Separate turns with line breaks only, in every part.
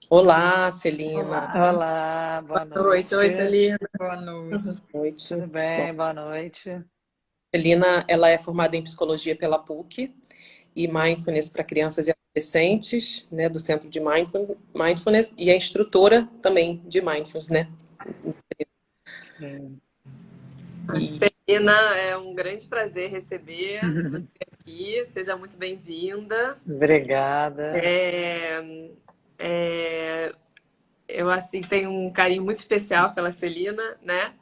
Olá, Celina.
Olá,
Olá, boa
Boa noite. Oi,
noite.
Celina.
boa noite.
Boa noite.
Tudo
Bom,
bem? Boa noite.
Celina, ela é formada em psicologia pela PUC e mindfulness para crianças e adolescentes, né, do Centro de Mindfulness, e é instrutora também de mindfulness, né?
Sim.
A Celina, é um grande prazer receber você aqui. Seja muito bem-vinda.
Obrigada.
É, é, eu, assim, tenho um carinho muito especial pela Celina, né?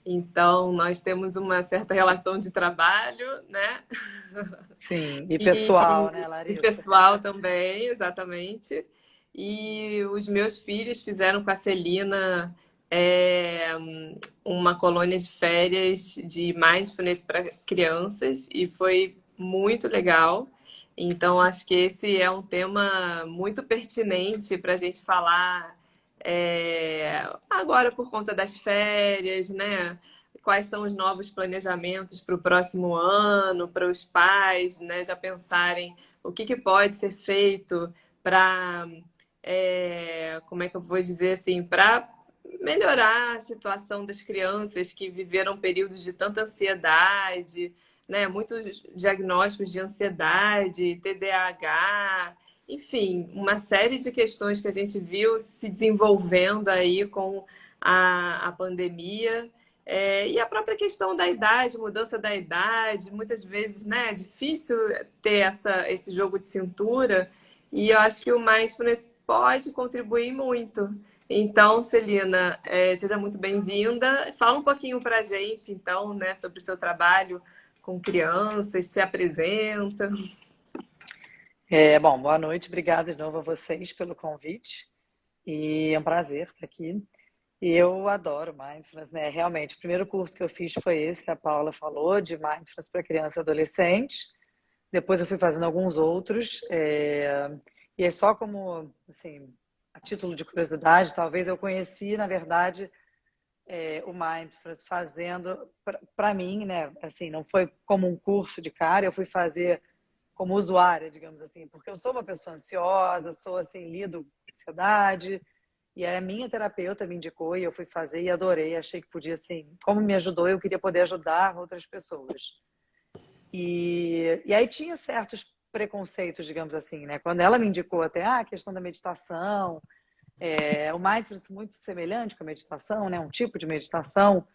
Então, nós temos uma certa relação de trabalho, né?
Sim, e pessoal,
E,
né,
e
Larissa?
pessoal também, exatamente. E os meus filhos fizeram com a Celina é, uma colônia de férias de mindfulness para crianças e foi muito legal. Então, acho que esse é um tema muito pertinente para a gente falar agora por conta das férias, né? Quais são os novos planejamentos para o próximo ano, para os pais, né, já pensarem o que pode ser feito para, como é que eu vou dizer assim, para melhorar a situação das crianças que viveram períodos de tanta ansiedade, né, muitos diagnósticos de ansiedade, TDAH, enfim, uma série de questões que a gente viu se desenvolvendo aí com a pandemia. E a própria questão da idade, mudança da idade, muitas vezes, né, é difícil ter esse jogo de cintura, e eu acho que o mindfulness pode contribuir muito. Então, Celina, seja muito bem-vinda. Fala um pouquinho para a gente, então, né, sobre o seu trabalho com crianças, se apresenta.
Bom, boa noite. Obrigada de novo a vocês pelo convite. E é um prazer estar aqui. E eu adoro Mindfulness, né? Realmente, o primeiro curso que eu fiz foi esse que a Paula falou, de Mindfulness para criança e adolescente. Depois eu fui fazendo alguns outros. E é só como, assim, a título de curiosidade, talvez eu conheci, na verdade, o Mindfulness fazendo, para mim, né? Assim, não foi como um curso de cara, eu fui fazer como usuária, digamos assim, porque eu sou uma pessoa ansiosa, sou assim, lido com ansiedade, e a minha terapeuta me indicou e eu fui fazer e adorei, achei que podia, assim, como me ajudou, eu queria poder ajudar outras pessoas. E aí tinha certos preconceitos, digamos assim, né? Quando ela me indicou até a questão da meditação, o mindfulness muito semelhante com a meditação, né? Um tipo de meditação.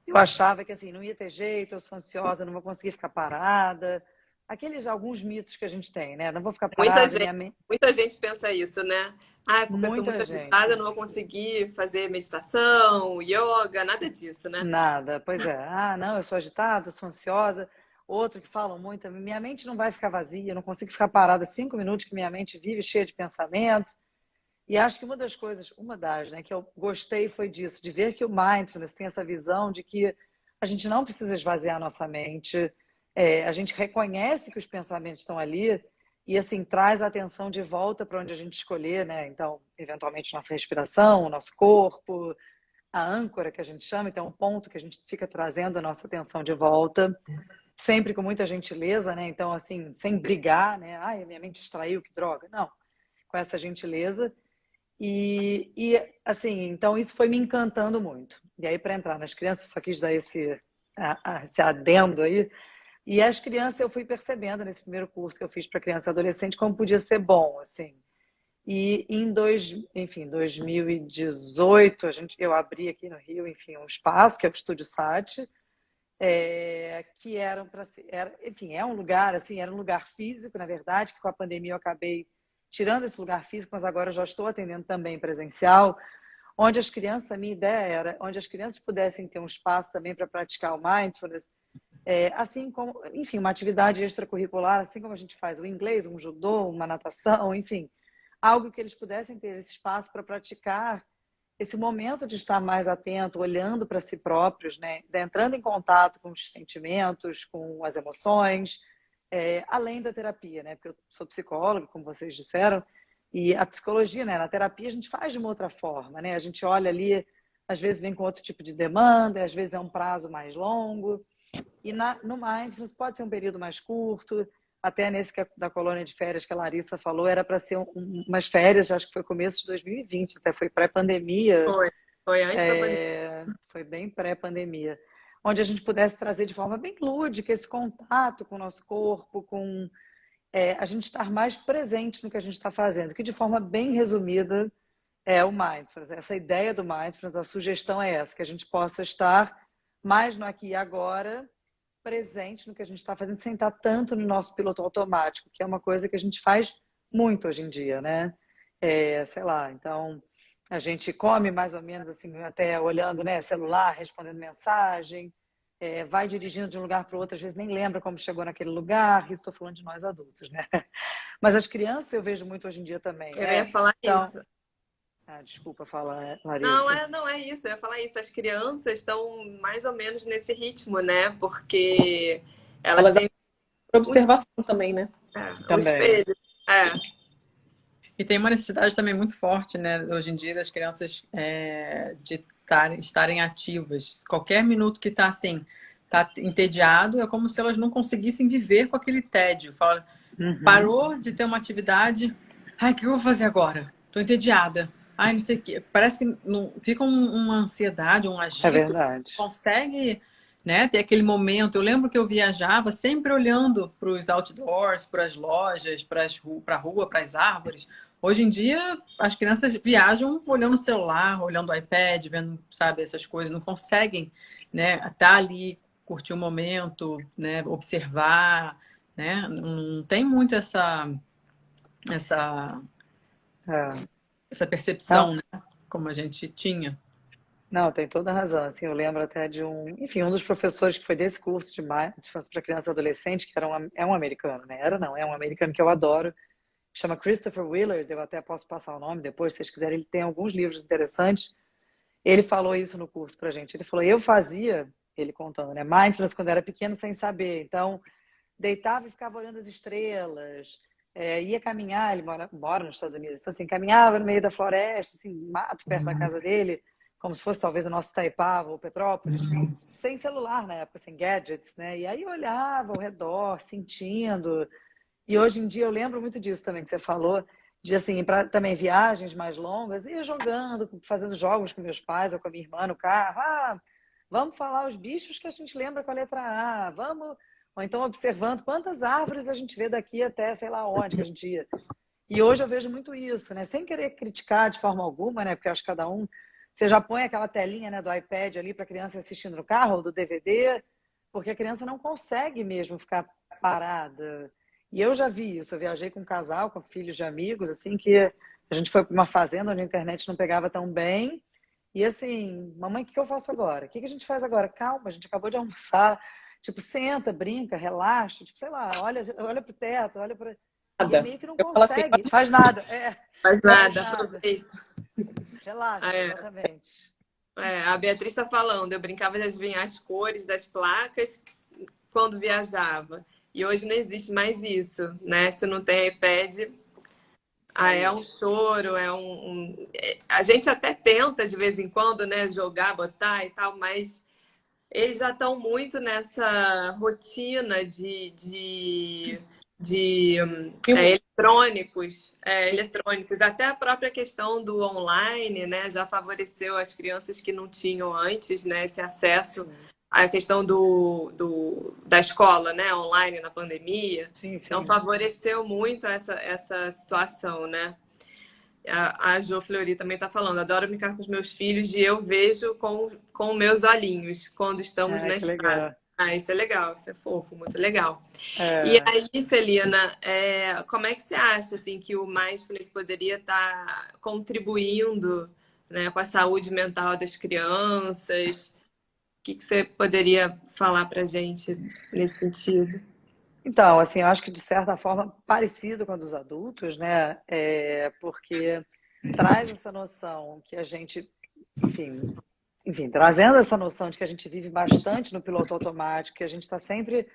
Eu achava que assim não ia ter jeito, eu sou ansiosa, não vou conseguir ficar parada. Aqueles alguns mitos que a gente tem, né? Não vou ficar
Muita
parada,
gente,
minha mente.
muita gente pensa isso, né? Ah, é porque eu sou
Muita
muito agitada, eu
gente.
não vou conseguir fazer meditação, yoga, nada disso, né?
Nada. Pois é. Ah, não, eu sou agitada, sou ansiosa. Outro que falam muito, minha mente não vai ficar vazia, eu não consigo ficar parada 5 minutos que minha mente vive cheia de pensamento. E acho que uma das, né, que eu gostei foi disso, de ver que o mindfulness tem essa visão de que a gente não precisa esvaziar a nossa mente, a gente reconhece que os pensamentos estão ali e assim traz a atenção de volta para onde a gente escolher, né? Então, eventualmente nossa respiração, o nosso corpo, a âncora que a gente chama, então é um ponto que a gente fica trazendo a nossa atenção de volta, sempre com muita gentileza, né? Então, assim, sem brigar, né? Ai, minha mente distraiu, que droga. Não, com essa gentileza. Assim, então isso foi me encantando muito. E aí, para entrar nas crianças, só quis dar esse adendo aí. E as crianças eu fui percebendo nesse primeiro curso que eu fiz para criança e adolescente como podia ser bom, assim. E enfim, 2018, eu abri aqui no Rio, enfim, um espaço que é o Estúdio Sati, que eram para enfim, é um lugar assim, era um lugar físico, na verdade, que com a pandemia eu acabei tirando esse lugar físico, mas agora eu já estou atendendo também presencial, onde as crianças, a minha ideia era, onde as crianças pudessem ter um espaço também para praticar o mindfulness, assim como, enfim, uma atividade extracurricular, assim como a gente faz o inglês, um judô, uma natação, enfim, algo que eles pudessem ter esse espaço para praticar esse momento de estar mais atento, olhando para si próprios, né? Entrando em contato com os sentimentos, com as emoções, além da terapia, né? Porque eu sou psicóloga, como vocês disseram, e a psicologia, né? Na terapia a gente faz de uma outra forma, né? A gente olha ali, às vezes vem com outro tipo de demanda, às vezes é um prazo mais longo, e no Mindfulness pode ser um período mais curto, até nesse da colônia de férias que a Larissa falou, era para ser umas férias, acho que foi começo de 2020, até foi pré-pandemia,
Foi, foi antes da pandemia.
foi bem pré-pandemia, onde a gente pudesse trazer de forma bem lúdica esse contato com o nosso corpo, com a gente estar mais presente no que a gente está fazendo, que de forma bem resumida é o mindfulness. Essa ideia do mindfulness, a sugestão é essa, que a gente possa estar mais no aqui e agora, presente no que a gente está fazendo, sem estar tanto no nosso piloto automático, que é uma coisa que a gente faz muito hoje em dia, né? Sei lá, então a gente come mais ou menos assim, até olhando, né, celular, respondendo mensagem, vai dirigindo de um lugar para o outro, às vezes nem lembra como chegou naquele lugar. Isso estou falando de nós adultos, né? Mas as crianças eu vejo muito hoje em dia também,
Eu
né?
ia falar
Então,
isso.
desculpa falar,
Não,
Larissa.
não é isso. Eu ia falar isso. As crianças estão mais ou menos nesse ritmo, né? Porque elas
Elas
têm
observação também, né?
o
Também.
espelho. É.
E tem uma necessidade também muito forte, né, hoje em dia, das crianças de estarem ativas. Qualquer minuto que está assim, tá entediado, é como se elas não conseguissem viver com aquele tédio. Fala, parou de ter uma atividade, ai, o que eu vou fazer agora? Estou entediada. Ai, não sei o quê. Parece que não, fica uma ansiedade, um
É
agito,
verdade.
consegue, né, ter aquele momento. Eu lembro que eu viajava sempre olhando para os outdoors, para as lojas, para a rua, para as árvores. Hoje em dia, as crianças viajam olhando o celular, olhando o iPad, vendo, sabe, essas coisas. Não conseguem, né, estar ali, curtir o momento, né, observar, né? Não tem muito essa,
É.
essa
Não,
percepção, né, como a gente tinha.
não, tem toda a razão. Assim, eu lembro até de enfim, um dos professores que foi desse curso de mindfulness para criança e adolescente, que é um americano, né? Era não, é um americano que eu adoro, chama Christopher Willard, eu até posso passar o nome depois, se vocês quiserem, ele tem alguns livros interessantes. Ele falou isso no curso pra gente. Ele falou, eu fazia, ele contando, né, mindfulness quando era pequeno sem saber. Então, deitava e ficava olhando as estrelas, ia caminhar, ele mora nos Estados Unidos, então assim, caminhava no meio da floresta, assim, mato perto da casa dele, como se fosse talvez o nosso Itaipava ou Petrópolis, sem celular na época, sem gadgets, né? E aí eu olhava ao redor, sentindo. E hoje em dia eu lembro muito disso também que você falou, de assim, para também viagens mais longas, ia jogando, fazendo jogos com meus pais ou com a minha irmã no carro. Vamos falar os bichos que a gente lembra com a letra A, vamos. Ou então observando quantas árvores a gente vê daqui até sei lá onde que a gente ia. E hoje eu vejo muito isso, né? Sem querer criticar de forma alguma, né? Porque eu acho que cada um. Você já põe aquela telinha, né, do iPad ali para a criança assistindo no carro, ou do DVD, porque a criança não consegue mesmo ficar parada. E eu já vi isso. Eu viajei com um casal, com filhos de amigos, assim, que a gente foi para uma fazenda onde a internet não pegava tão bem. E assim, mamãe, o que eu faço agora? O que a gente faz agora? Calma, a gente acabou de almoçar. Tipo, senta, brinca, relaxa. Tipo, sei lá, olha pro teto, olha para. E
Nada.
meio que não
Eu falo assim,
consegue, faz nada.
Faz
Faz
nada,
nada.
aproveita.
Relaxa,
É,
exatamente.
a Beatriz está falando, eu brincava de adivinhar as cores das placas quando viajava. E hoje não existe mais isso, né? Se não tem iPad, é um choro, a gente até tenta de vez em quando, né, jogar, botar e tal, mas eles já estão muito nessa rotina de eletrônicos. Até a própria questão do online, né, já favoreceu as crianças que não tinham antes, né, esse acesso à questão da escola, né, online na pandemia.
Sim,
Então,
sim.
favoreceu muito essa situação, né? A Jo Fleury também está falando, adoro brincar com os meus filhos e eu vejo com meus olhinhos quando estamos na
Que
estrada.
legal.
Isso é legal, isso é fofo, muito legal. E
É,
aí, Celina, como é que você acha assim, que o mindfulness poderia estar contribuindo, né, com a saúde mental das crianças? O que você poderia falar para a gente nesse sentido?
então, assim, eu acho que de certa forma parecido com a dos adultos, né? Porque traz essa noção que a gente, enfim, trazendo essa noção de que a gente vive bastante no piloto automático, que a gente está sempre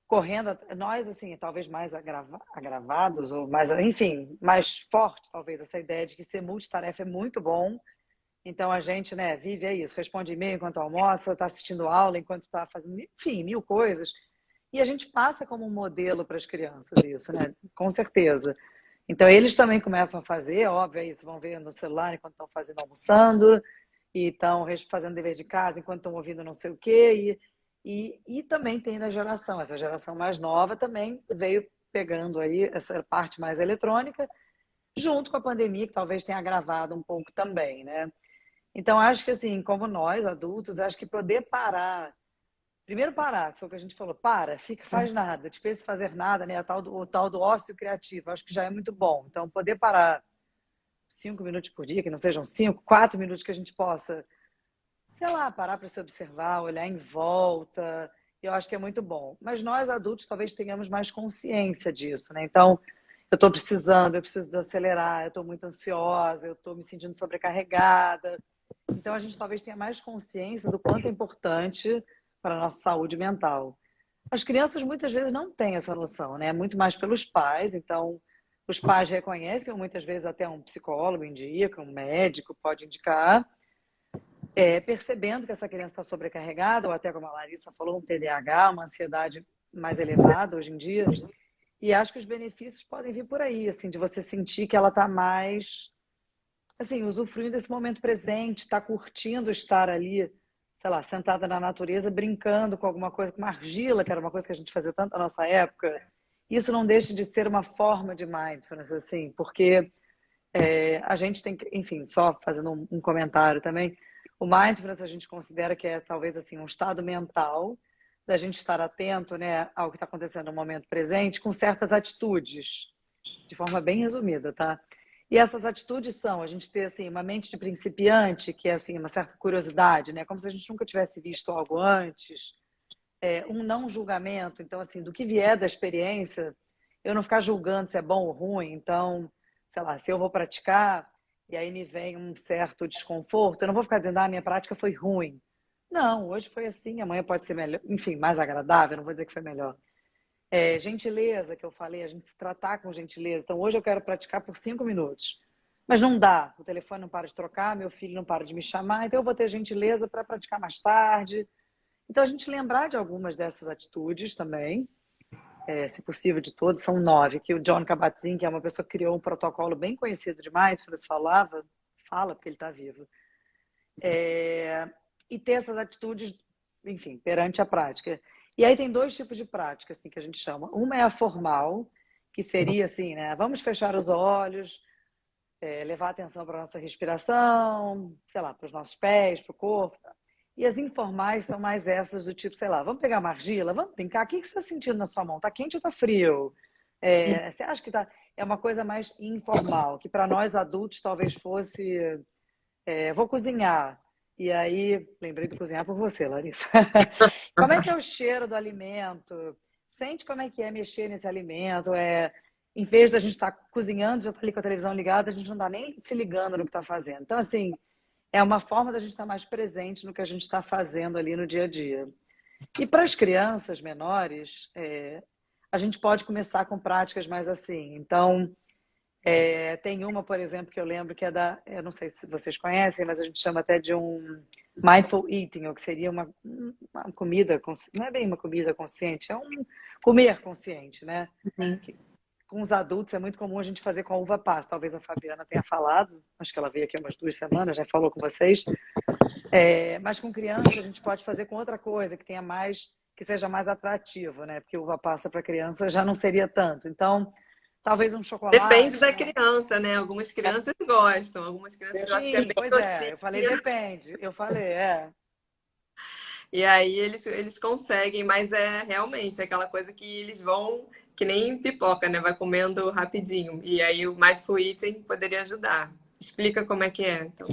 correndo, nós, assim, talvez mais agravados, ou mais, enfim, mais forte, talvez, essa ideia de que ser multitarefa é muito bom. Então a gente, né, vive isso, responde e-mail enquanto almoça, está assistindo aula enquanto está fazendo, enfim, mil coisas. E a gente passa como um modelo para as crianças isso, né? Com certeza. Então, eles também começam a fazer, óbvio, é isso, vão ver no celular enquanto estão fazendo almoçando, e estão fazendo dever de casa enquanto estão ouvindo não sei o quê, e também tem da geração, essa geração mais nova também veio pegando aí essa parte mais eletrônica, junto com a pandemia, que talvez tenha agravado um pouco também, né? Então, acho que assim, como nós, adultos, acho que poder parar, primeiro parar, que foi o que a gente falou, para, fica, faz nada, dispensa fazer nada, né? O tal do ócio criativo, acho que já é muito bom. Então, poder parar 5 minutos por dia, que não sejam 5, 4 minutos que a gente possa, sei lá, parar para se observar, olhar em volta, eu acho que é muito bom. Mas nós, adultos, talvez tenhamos mais consciência disso, né? Então, eu estou precisando, eu preciso desacelerar, eu estou muito ansiosa, eu estou me sentindo sobrecarregada. Então, a gente talvez tenha mais consciência do quanto é importante para a nossa saúde mental. As crianças muitas vezes não têm essa noção, né? Muito mais pelos pais. Então, os pais reconhecem, ou muitas vezes até um psicólogo indica, um médico pode indicar, percebendo que essa criança está sobrecarregada, ou até como a Larissa falou, um TDAH, uma ansiedade mais elevada hoje em dia. E acho que os benefícios podem vir por aí, assim, de você sentir que ela está mais, assim, usufruindo desse momento presente, está curtindo estar ali, sei lá, sentada na natureza, brincando com alguma coisa, com uma argila, que era uma coisa que a gente fazia tanto na nossa época. Isso não deixa de ser uma forma de mindfulness, assim, porque a gente tem que, enfim, só fazendo um comentário também, o mindfulness a gente considera que é talvez assim um estado mental da gente estar atento, né, ao que está acontecendo no momento presente com certas atitudes, de forma bem resumida, tá? E essas atitudes são a gente ter assim uma mente de principiante, que é assim uma certa curiosidade, né, como se a gente nunca tivesse visto algo antes, um não julgamento, então assim do que vier da experiência, eu não ficar julgando se é bom ou ruim, então sei lá, se eu vou praticar e aí me vem um certo desconforto, eu não vou ficar dizendo, minha prática foi ruim. Não, hoje foi assim, amanhã pode ser melhor, enfim, mais agradável, não vou dizer que foi melhor. Gentileza, que eu falei, a gente se tratar com gentileza. Então, hoje eu quero praticar por 5 minutos. Mas não dá, o telefone não para de trocar, meu filho não para de me chamar, então eu vou ter gentileza para praticar mais tarde. Então, a gente lembrar de algumas dessas atitudes também, se possível de todos, são 9, que o John Kabat-Zinn, que é uma pessoa que criou um protocolo bem conhecido de mindfulness, fala porque ele está vivo. E ter essas atitudes, enfim, perante a prática. E aí tem 2 tipos de prática, assim, que a gente chama. Uma é a formal, que seria assim, né? Vamos fechar os olhos, levar atenção para a nossa respiração, sei lá, para os nossos pés, para o corpo. E as informais são mais essas do tipo, sei lá, vamos pegar uma argila, vamos brincar, o que você está sentindo na sua mão? Está quente ou está frio? Você acha que tá... É uma coisa mais informal, que para nós adultos talvez fosse, vou cozinhar. E aí, lembrei de cozinhar por você, Larissa. Como é que é o cheiro do alimento? Sente como é que é mexer nesse alimento. Em vez da gente estar cozinhando, já está ali com a televisão ligada, a gente não está nem se ligando no que está fazendo. Então, assim, é uma forma da gente estar mais presente no que a gente está fazendo ali no dia a dia. E para as crianças menores, a gente pode começar com práticas mais assim. Então, tem uma, por exemplo, que eu lembro que é eu não sei se vocês conhecem, mas a gente chama até de um mindful eating, ou que seria uma comida, não é bem uma comida consciente, é um comer consciente, né?
Uhum.
Com os adultos é muito comum a gente fazer com a uva passa. Talvez a Fabiana tenha falado, acho que ela veio aqui umas 2 semanas, já falou com vocês. Mas com criança a gente pode fazer com outra coisa, que seja mais atrativo, né? Porque uva passa para criança já não seria tanto. Então, talvez um
Depende
chocolate,
da
né?
criança, né? Algumas crianças gostam, algumas crianças acham que é
Sim,
bem
pois é. Eu falei
docinho.
depende. Eu falei,
E aí eles conseguem, mas é realmente aquela coisa que eles vão, que nem pipoca, né? Vai comendo rapidinho. E aí o Mindful Eating poderia ajudar. Explica como é que é, então.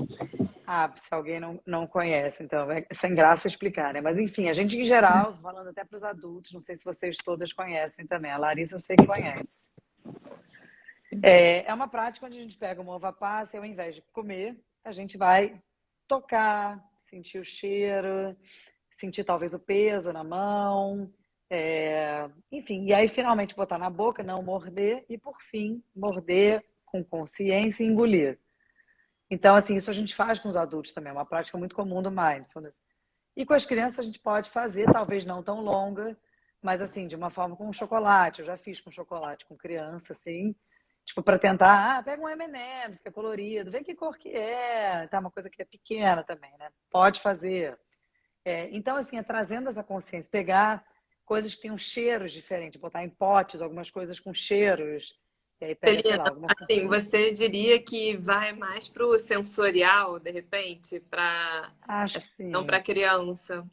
Se alguém não conhece, então é sem graça explicar, né? Mas enfim, a gente em geral, falando até para os adultos, não sei se vocês todas conhecem também. A Larissa eu sei que conhece. É uma prática onde a gente pega uma uva passa e ao invés de comer, a gente vai tocar, sentir o cheiro, sentir talvez o peso na mão, enfim, e aí finalmente botar na boca, não morder, e por fim, morder com consciência e engolir. Então, assim, isso a gente faz com os adultos também, é uma prática muito comum do mindfulness. E com as crianças a gente pode fazer, talvez não tão longa, mas assim, de uma forma com chocolate. Eu já fiz com chocolate com criança, assim, tipo, para tentar, pega um M&M's que é colorido, vê que cor que é, tá, uma coisa que é pequena também, né? Pode fazer. Então, assim, é trazendo essa consciência, pegar coisas que tenham cheiros diferentes, botar em potes algumas coisas com cheiros, e aí pega, sei
Celina,
lá, alguma...
assim, você diria que vai mais para o sensorial, de repente,
Acho que
não para
sim.
criança?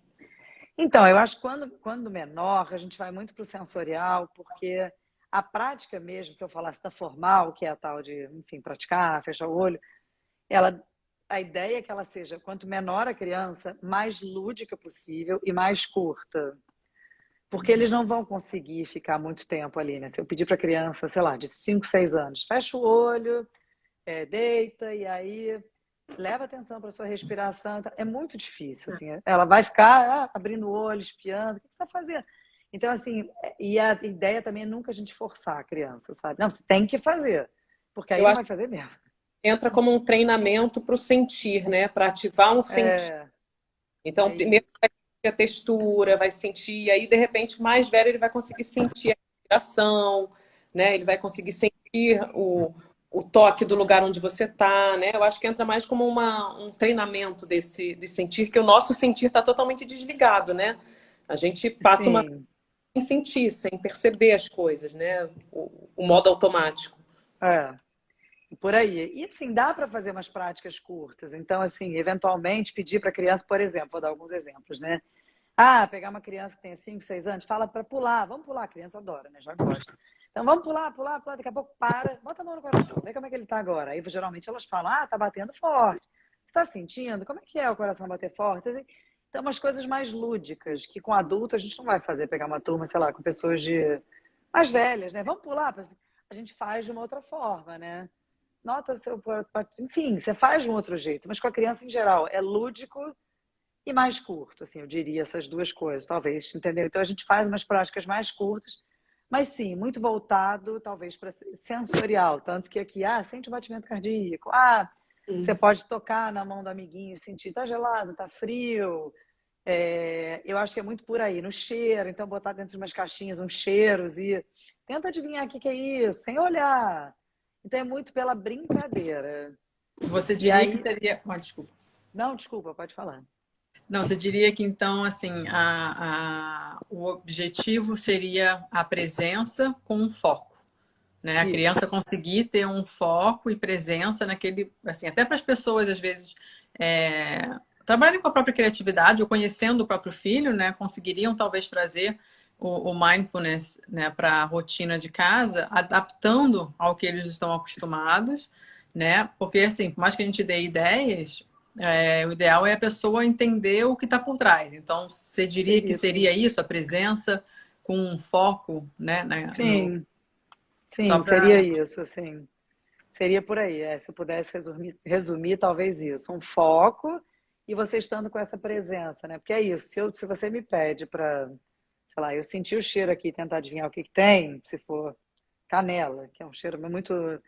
Então, eu acho que quando menor, a gente vai muito para o sensorial, porque a prática mesmo, se eu falasse da formal, que é a tal de, enfim, praticar, fechar o olho, ela, a ideia é que ela seja, quanto menor a criança, mais lúdica possível e mais curta. Porque eles não vão conseguir ficar muito tempo ali, né? Se eu pedir para a criança, sei lá, de 5, 6 anos, fecha o olho, deita e aí leva atenção para sua respiração. É muito difícil, assim. Ela vai ficar abrindo o olho, espiando. O que você está fazendo? Então, assim, e a ideia também é nunca a gente forçar a criança, sabe? Não, você tem que fazer, porque aí
Eu
não
acho
vai fazer mesmo.
que entra como um treinamento para o sentir, né? Para ativar um sentir.
É,
Então,
é
primeiro
isso.
vai sentir a textura, vai sentir, e aí, de repente, mais velho, ele vai conseguir sentir a respiração, né? Ele vai conseguir sentir o toque do lugar onde você está, né? Eu acho que entra mais como um treinamento de sentir, que o nosso sentir está totalmente desligado, né? A gente passa uma vida
Sim.
sem sentir, sem perceber as coisas, né? O modo automático.
É. Por aí. E assim, dá para fazer umas práticas curtas. Então, assim, eventualmente pedir para a criança, por exemplo, vou dar alguns exemplos, né? Pegar uma criança que tenha 5, 6 anos, fala para pular. Vamos pular, a criança adora, né? Já gosta. Então, vamos pular, pular, pular. Daqui a pouco para, bota a mão no coração, vê como é que ele tá agora. Aí, geralmente, elas falam, tá batendo forte. Você está sentindo? Como é que é o coração bater forte? Assim, então, umas coisas mais lúdicas, que com adulto a gente não vai fazer, pegar uma turma, sei lá, com pessoas mais velhas, né? Vamos pular? A gente faz de uma outra forma, né? Nota seu. Enfim, você faz de um outro jeito, mas com a criança em geral é lúdico e mais curto, assim, eu diria essas duas coisas, talvez, entendeu? Então a gente faz umas práticas mais curtas, mas sim, muito voltado, talvez, para sensorial, tanto que aqui, sente o batimento cardíaco, você pode tocar na mão do amiguinho e sentir, tá gelado, tá frio. Eu acho que é muito por aí, no cheiro, então botar dentro de umas caixinhas uns cheiros e tenta adivinhar o que é isso, sem olhar. Então é muito pela brincadeira.
Você
E
diria que
aí.
seria. Desculpa.
Não, desculpa, pode falar.
Não, você diria que então, assim, o objetivo seria a presença com um foco, né? A
Isso.
criança conseguir ter um foco e presença naquele, assim, até para as pessoas, às vezes, trabalharem com a própria criatividade ou conhecendo o próprio filho, né? Conseguiriam talvez trazer o mindfulness, né, para a rotina de casa, adaptando ao que eles estão acostumados, né? Porque, assim, por mais que a gente dê ideias, o ideal é a pessoa entender o que está por trás. Então, você diria que seria isso, a presença com um foco, né?
Sim,
Só
sim, seria
para.
isso, sim. Seria por aí, se eu pudesse resumir, talvez isso. Um foco e você estando com essa presença, né? Porque é isso, se você me pede para, sei lá, eu sentir o cheiro aqui e tentar adivinhar o que tem, se for canela, que é um cheiro muito.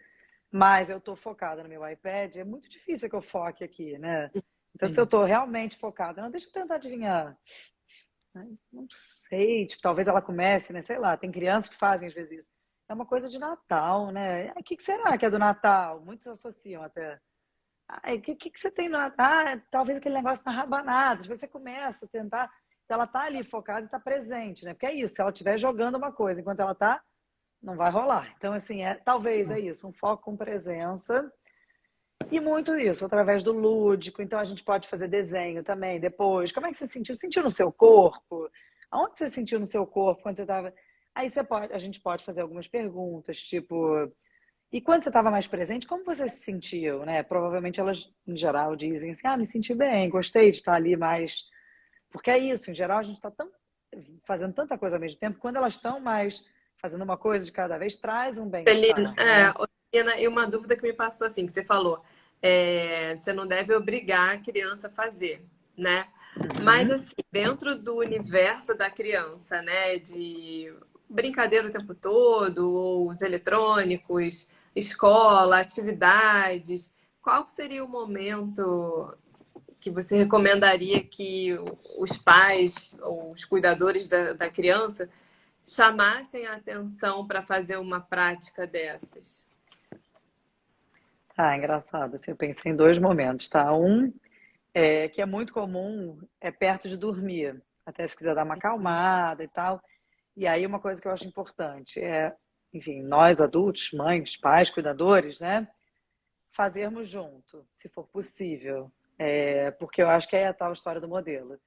Mas eu estou focada no meu iPad, é muito difícil que eu foque aqui, né? Então, se eu estou realmente focada, não, deixa eu tentar adivinhar. Não sei, tipo, talvez ela comece, né? Sei lá, tem crianças que fazem às vezes isso. É uma coisa de Natal, né? O que será que é do Natal? Muitos associam até. O que você tem no Natal? Talvez aquele negócio na rabanada. Você começa a tentar. Então, ela tá ali focada e tá presente, né? Porque é isso, se ela estiver jogando uma coisa enquanto ela tá, não vai rolar. Então, assim, talvez é isso, um foco com presença. E muito isso, através do lúdico. Então, a gente pode fazer desenho também depois. Como é que você sentiu? Sentiu no seu corpo? Aonde você sentiu no seu corpo quando você estava... Aí a gente pode fazer algumas perguntas, tipo... E quando você estava mais presente, como você se sentiu, né? Provavelmente elas, em geral, dizem assim, me senti bem, gostei de estar ali mais... Porque é isso, em geral, a gente está fazendo tanta coisa ao mesmo tempo, quando elas estão mais fazendo uma coisa de cada vez, traz um
Celina,
bem-estar, né?
Celina, e uma dúvida que me passou assim, que você falou, você não deve obrigar a criança a fazer, né? Mas
Uhum.
assim, dentro do universo da criança, né, de brincadeira o tempo todo, ou os eletrônicos, escola, atividades, qual seria o momento que você recomendaria que os pais ou os cuidadores da criança chamassem a atenção para fazer uma prática dessas?
Ah, engraçado. Assim, eu pensei em dois momentos, tá? Um que é muito comum é perto de dormir, até se quiser dar uma acalmada e tal. E aí uma coisa que eu acho importante é, enfim, nós adultos, mães, pais, cuidadores, né? Fazermos junto, se for possível. Porque eu acho que é a tal história do modelo.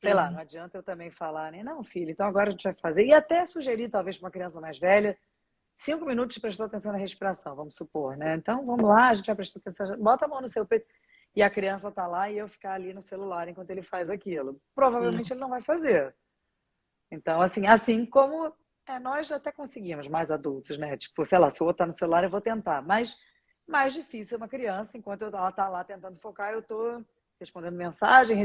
Sei lá, não adianta eu também falar, né? Não, filho, então agora a gente vai fazer. E até sugerir, talvez, para uma criança mais velha, 5 minutos de prestar atenção na respiração, vamos supor, né? Então, vamos lá, a gente vai prestar atenção, bota a mão no seu peito e a criança tá lá e eu ficar ali no celular enquanto ele faz aquilo. Provavelmente ele não vai fazer. Então, assim como nós já até conseguimos, mais adultos, né? Tipo, sei lá, se o outro tá no celular, eu vou tentar. Mas mais difícil é uma criança, enquanto ela tá lá tentando focar, eu tô respondendo mensagem,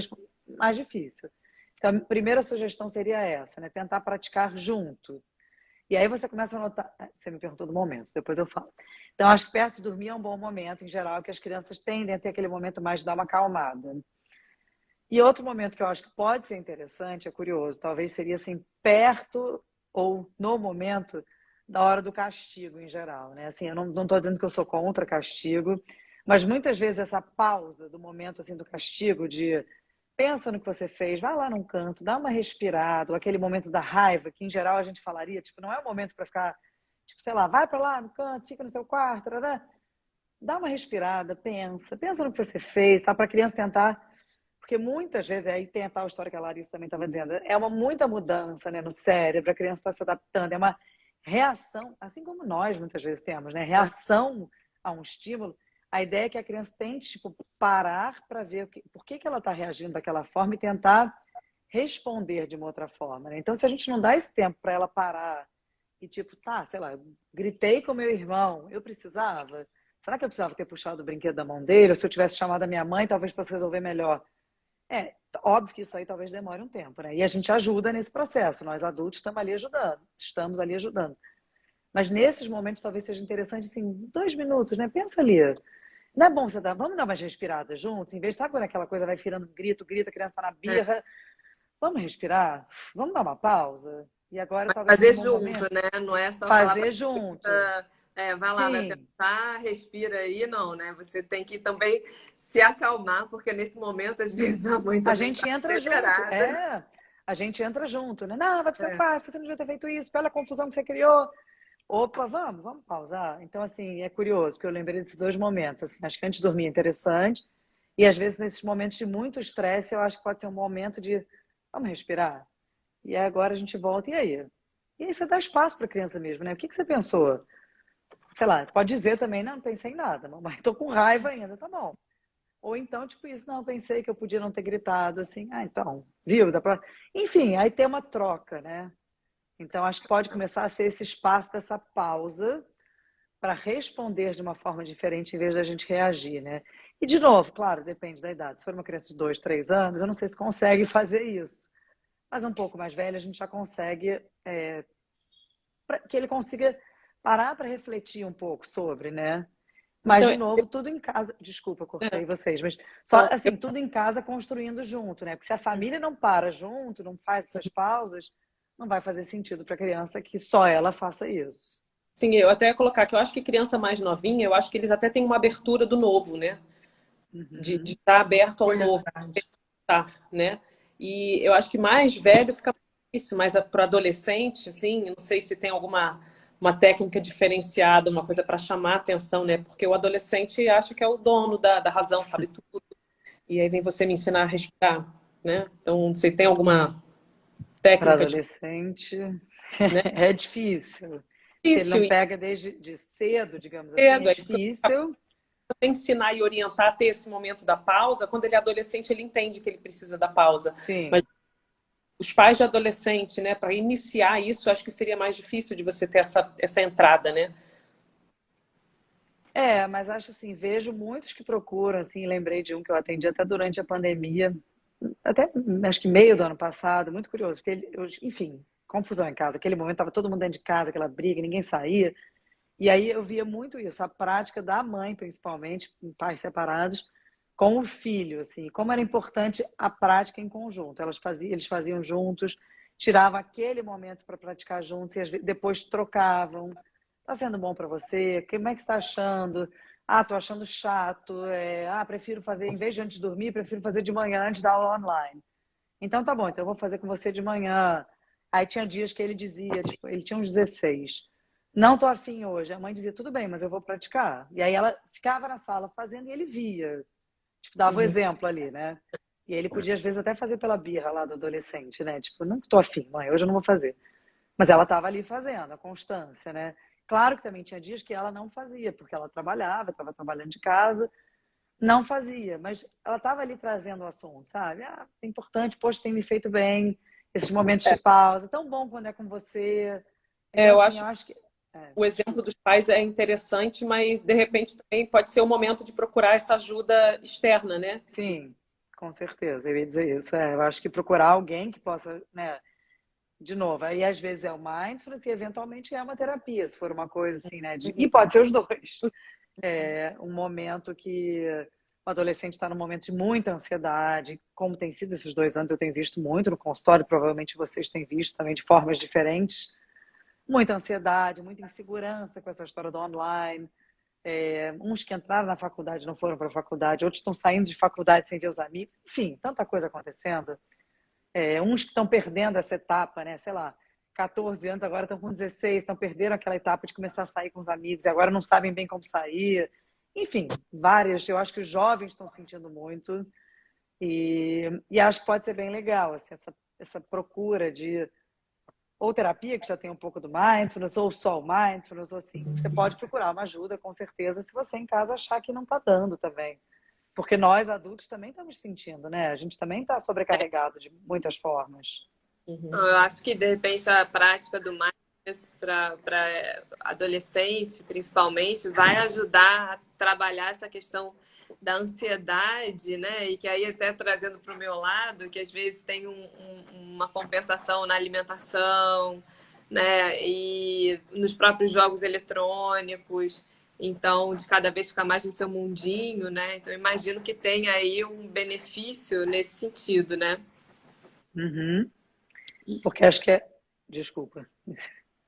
mais difícil. Então, a primeira sugestão seria essa, né? Tentar praticar junto. E aí você começa a notar. Você me perguntou do momento, depois eu falo. Então, acho que perto de dormir é um bom momento, em geral, que as crianças tendem a ter aquele momento mais de dar uma acalmada. E outro momento que eu acho que pode ser interessante, é curioso, talvez seria assim, perto ou no momento da hora do castigo, em geral, né? Assim, eu não estou dizendo que eu sou contra castigo, mas muitas vezes essa pausa do momento assim do castigo, de pensa no que você fez, vai lá num canto, dá uma respirada, ou aquele momento da raiva, que em geral a gente falaria, tipo, não é o momento para ficar, tipo, sei lá, vai para lá no canto, fica no seu quarto, tarará. Dá uma respirada, pensa no que você fez, tá? Para a criança tentar, porque muitas vezes, aí tem a tal história que a Larissa também estava dizendo, é muita mudança, né, no cérebro, a criança está se adaptando, é uma reação, assim como nós muitas vezes temos, né, reação a um estímulo. A ideia é que a criança tente, tipo, parar para ver por que ela está reagindo daquela forma e tentar responder de uma outra forma, né? Então, se a gente não dá esse tempo para ela parar e, tipo, tá, sei lá, eu gritei com meu irmão, eu precisava? Será que eu precisava ter puxado o brinquedo da mão dele? Ou se eu tivesse chamado a minha mãe, talvez fosse resolver melhor. Óbvio que isso aí talvez demore um tempo, né? E a gente ajuda nesse processo. Nós adultos estamos ali ajudando. Mas nesses momentos talvez seja interessante, assim, 2 minutos, né? Pensa ali. Não é bom vamos dar umas respiradas juntos, em vez de, sabe quando aquela coisa vai virando grito, a criança tá na birra, vamos respirar, vamos dar uma pausa. E agora talvez
Fazer
seja um bom
junto,
momento.
né? Não é só falar
Fazer
pra
junto.
criança, vai lá, vai
Sim.
pensar, respira aí, não, né? Você tem que também se acalmar, porque nesse momento, às vezes, a mãe
A
também
gente
está
entra junto.
acelerada.
A gente entra junto, né? Não, vai pro seu
É.
quarto, você não devia ter feito isso, olha a confusão que você criou. Opa, vamos pausar. Então, assim, é curioso, porque eu lembrei desses dois momentos. Assim, acho que antes de dormir é interessante. E às vezes, nesses momentos de muito estresse, eu acho que pode ser um momento de vamos respirar. E aí agora a gente volta. E aí? E aí você dá espaço para a criança mesmo, né? O que você pensou? Sei lá, pode dizer também, não pensei em nada, mamãe, tô com raiva ainda, tá bom. Ou então, tipo isso, não, pensei que eu podia não ter gritado, assim, então, viu? Enfim, aí tem uma troca, né? Então, acho que pode começar a ser esse espaço dessa pausa para responder de uma forma diferente em vez da gente reagir, né? E, de novo, claro, depende da idade. Se for uma criança de 2, 3 anos, eu não sei se consegue fazer isso. Mas um pouco mais velha, a gente já consegue que ele consiga parar para refletir um pouco sobre, né? Mas,
Então,
de novo, tudo em casa. Desculpa, cortei
é,
vocês, mas só
não,
assim, tudo em casa construindo junto, né? Porque se a família não para junto, não faz essas pausas, não vai fazer sentido para a criança que só ela faça isso.
sim, eu até ia colocar que eu acho que criança mais novinha, eu acho que eles até têm uma abertura do novo, né? De
Uhum.
estar aberto ao novo,
Curiosidade.
tá, né? E eu acho que mais velho fica mais difícil, mas para adolescente, assim, não sei se tem alguma uma técnica diferenciada, uma coisa para chamar a atenção, né? Porque o adolescente acha que é o dono da razão, sabe tudo. E aí vem você me ensinar a respirar, né? Então, você tem alguma
Para
técnica
adolescente
né?
é difícil. Se ele não
Difícil e
pega desde de cedo, digamos assim, é
cedo, é isso que
difícil.
você ensinar e orientar a ter esse momento da pausa, quando ele é adolescente, ele entende que ele precisa da pausa. Mas
Sim.
os pais de adolescente, né, para iniciar isso, acho que seria mais difícil de você ter essa entrada, né?
Mas acho assim, vejo muitos que procuram, assim, lembrei de um que eu atendi até durante a pandemia, até acho que meio do ano passado, muito curioso, porque enfim, confusão em casa, aquele momento estava todo mundo dentro de casa, aquela briga, ninguém saía, e aí eu via muito isso, a prática da mãe, principalmente, em pais separados, com o filho, assim, como era importante a prática em conjunto, eles faziam juntos, tiravam aquele momento para praticar juntos e depois trocavam. Tá sendo bom para você? Como é que você está achando? Ah, tô achando chato. Prefiro fazer, em vez de antes de dormir, prefiro fazer de manhã antes da aula online. Então tá bom, então eu vou fazer com você de manhã. Aí tinha dias que ele dizia, tipo, ele tinha uns 16. Não tô afim hoje. A mãe dizia, tudo bem, mas eu vou praticar. E aí ela ficava na sala fazendo e ele via. Tipo, dava o exemplo ali, né? E ele podia, às vezes, até fazer pela birra lá do adolescente, né? Tipo, não tô afim, mãe, hoje eu não vou fazer. Mas ela tava ali fazendo, a constância, né? Claro que também tinha dias que ela não fazia, porque ela trabalhava, estava trabalhando de casa, não fazia, mas ela estava ali trazendo o assunto, sabe? Ah, é importante, poxa, tem me feito bem, esses momentos de pausa, tão bom quando é com você. Então,
Eu
assim,
acho
eu acho que...
o exemplo dos pais é interessante, mas de repente também pode ser o momento de procurar essa ajuda externa, né?
Sim, com certeza, eu ia dizer isso. Eu acho que procurar alguém que possa, né? De novo, aí às vezes é o mindfulness e eventualmente é uma terapia, se for uma coisa assim, né? E pode ser os dois. É um momento que o adolescente está num momento de muita ansiedade, como tem sido esses 2 anos, eu tenho visto muito no consultório, provavelmente vocês têm visto também de formas diferentes. Muita ansiedade, muita insegurança com essa história do online. Uns que entraram na faculdade não foram para a faculdade, outros estão saindo de faculdade sem ver os amigos. Enfim, tanta coisa acontecendo. Uns que estão perdendo essa etapa, né? Sei lá, 14 anos, agora estão com 16, estão perdendo aquela etapa de começar a sair com os amigos, e agora não sabem bem como sair. Enfim, várias. Eu acho que os jovens estão sentindo muito e acho que pode ser bem legal, assim, essa procura de ou terapia, que já tem um pouco do mindfulness, ou só o mindfulness, ou assim, você pode procurar uma ajuda, com certeza, se você em casa achar que não está dando também. Porque nós, adultos, também estamos sentindo, né? A gente também está sobrecarregado de muitas formas.
Eu acho que, de repente, a prática do mindfulness para adolescente, principalmente, vai ajudar a trabalhar essa questão da ansiedade, né? E que aí até trazendo para o meu lado, que às vezes tem uma compensação na alimentação, né? E nos próprios jogos eletrônicos. Então, de cada vez ficar mais no seu mundinho, né? Então, imagino que tenha aí um benefício nesse sentido, né?
Uhum. Porque acho que é... Desculpa.